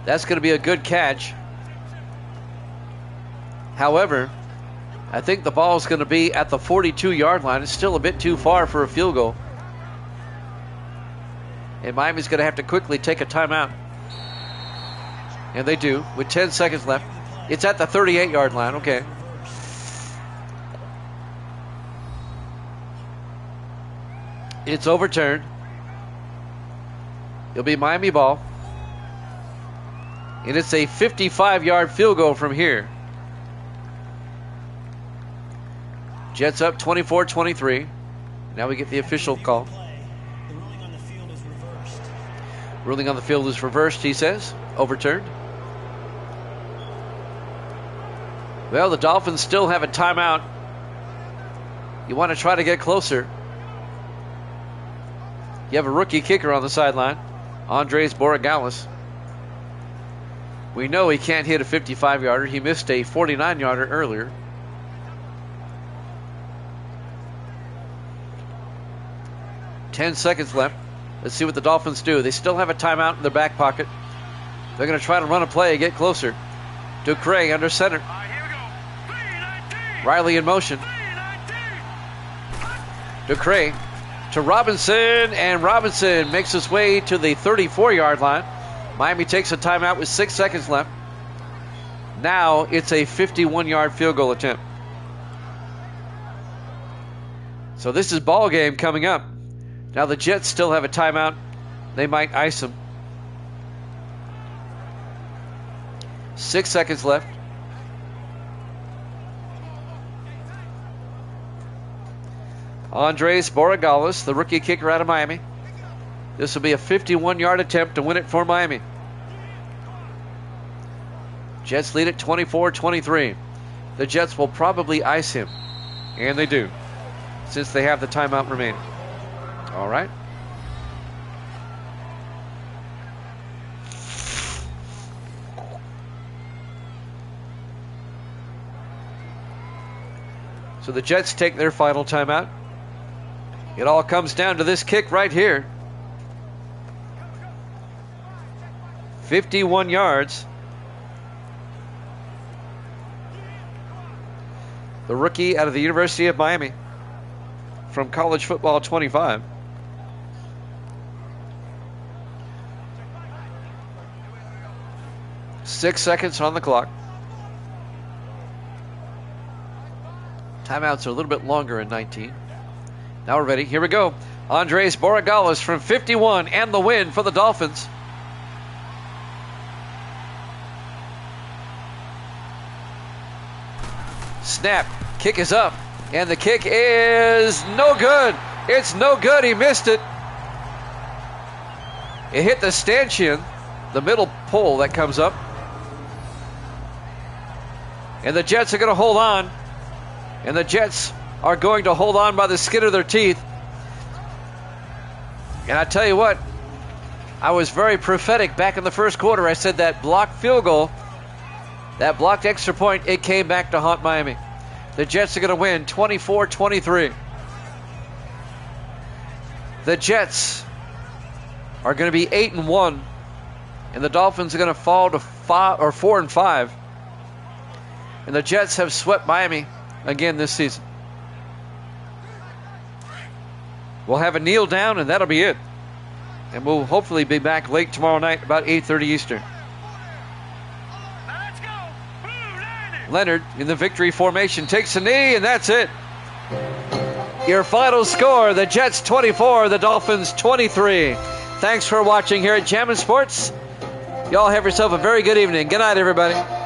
That's going to be a good catch. However, I think the ball is going to be at the 42-yard line. It's still a bit too far for a field goal. And Miami's going to have to quickly take a timeout. And they do, with 10 seconds left. It's at the 38-yard line. Okay. It's overturned. It'll be Miami ball. And it's a 55-yard field goal from here. Jets up 24-23. Now we get the official call. Ruling on the field is reversed, he says. Overturned. Well, the Dolphins still have a timeout. You want to try to get closer. You have a rookie kicker on the sideline, Andres Borregales. We know he can't hit a 55-yarder. He missed a 49-yarder earlier. Ten seconds left. Let's see what the Dolphins do. They still have a timeout in their back pocket. They're going to try to run a play and get closer. Ducray under center. Riley in motion. Ducray to Robinson, and Robinson makes his way to the 34-yard line. Miami takes a timeout with 6 seconds left. Now it's a 51-yard field goal attempt. So this is ball game coming up. Now the Jets still have a timeout they might ice him. 6 seconds left. Andres Borregales, the rookie kicker out of Miami. This will be a 51-yard attempt to win it for Miami. Jets lead it 24-23. The Jets will probably ice him. And they do, since they have the timeout remaining. All right. So the Jets take their final timeout. It all comes down to this kick right here. 51 yards. The rookie out of the University of Miami from College Football 25. Six seconds on the clock. Timeouts are a little bit longer in 19. Now we're ready. Here we go. Andres Borregales from 51 and the win for the Dolphins. Snap. Kick is up. And the kick is no good. It's no good. He missed it. It hit the stanchion, the middle pole that comes up. And the Jets are going to hold on. And the Jets are going to hold on by the skin of their teeth. And I tell you what, I was very prophetic back in the first quarter. I said that blocked field goal, that blocked extra point, it came back to haunt Miami. The Jets are going to win 24-23. The Jets are going to be 8-1, and the Dolphins are going to fall to 4-5. And the Jets have swept Miami again this season. We'll have a kneel down, and that'll be it. And we'll hopefully be back late tomorrow night, about 8:30 Eastern. Let's go. Blue Leonard in the victory formation takes a knee, and that's it. Your final score, the Jets 24, the Dolphins 23. Thanks for watching here at Jammin' Sports. Y'all have yourself a very good evening. Good night, everybody.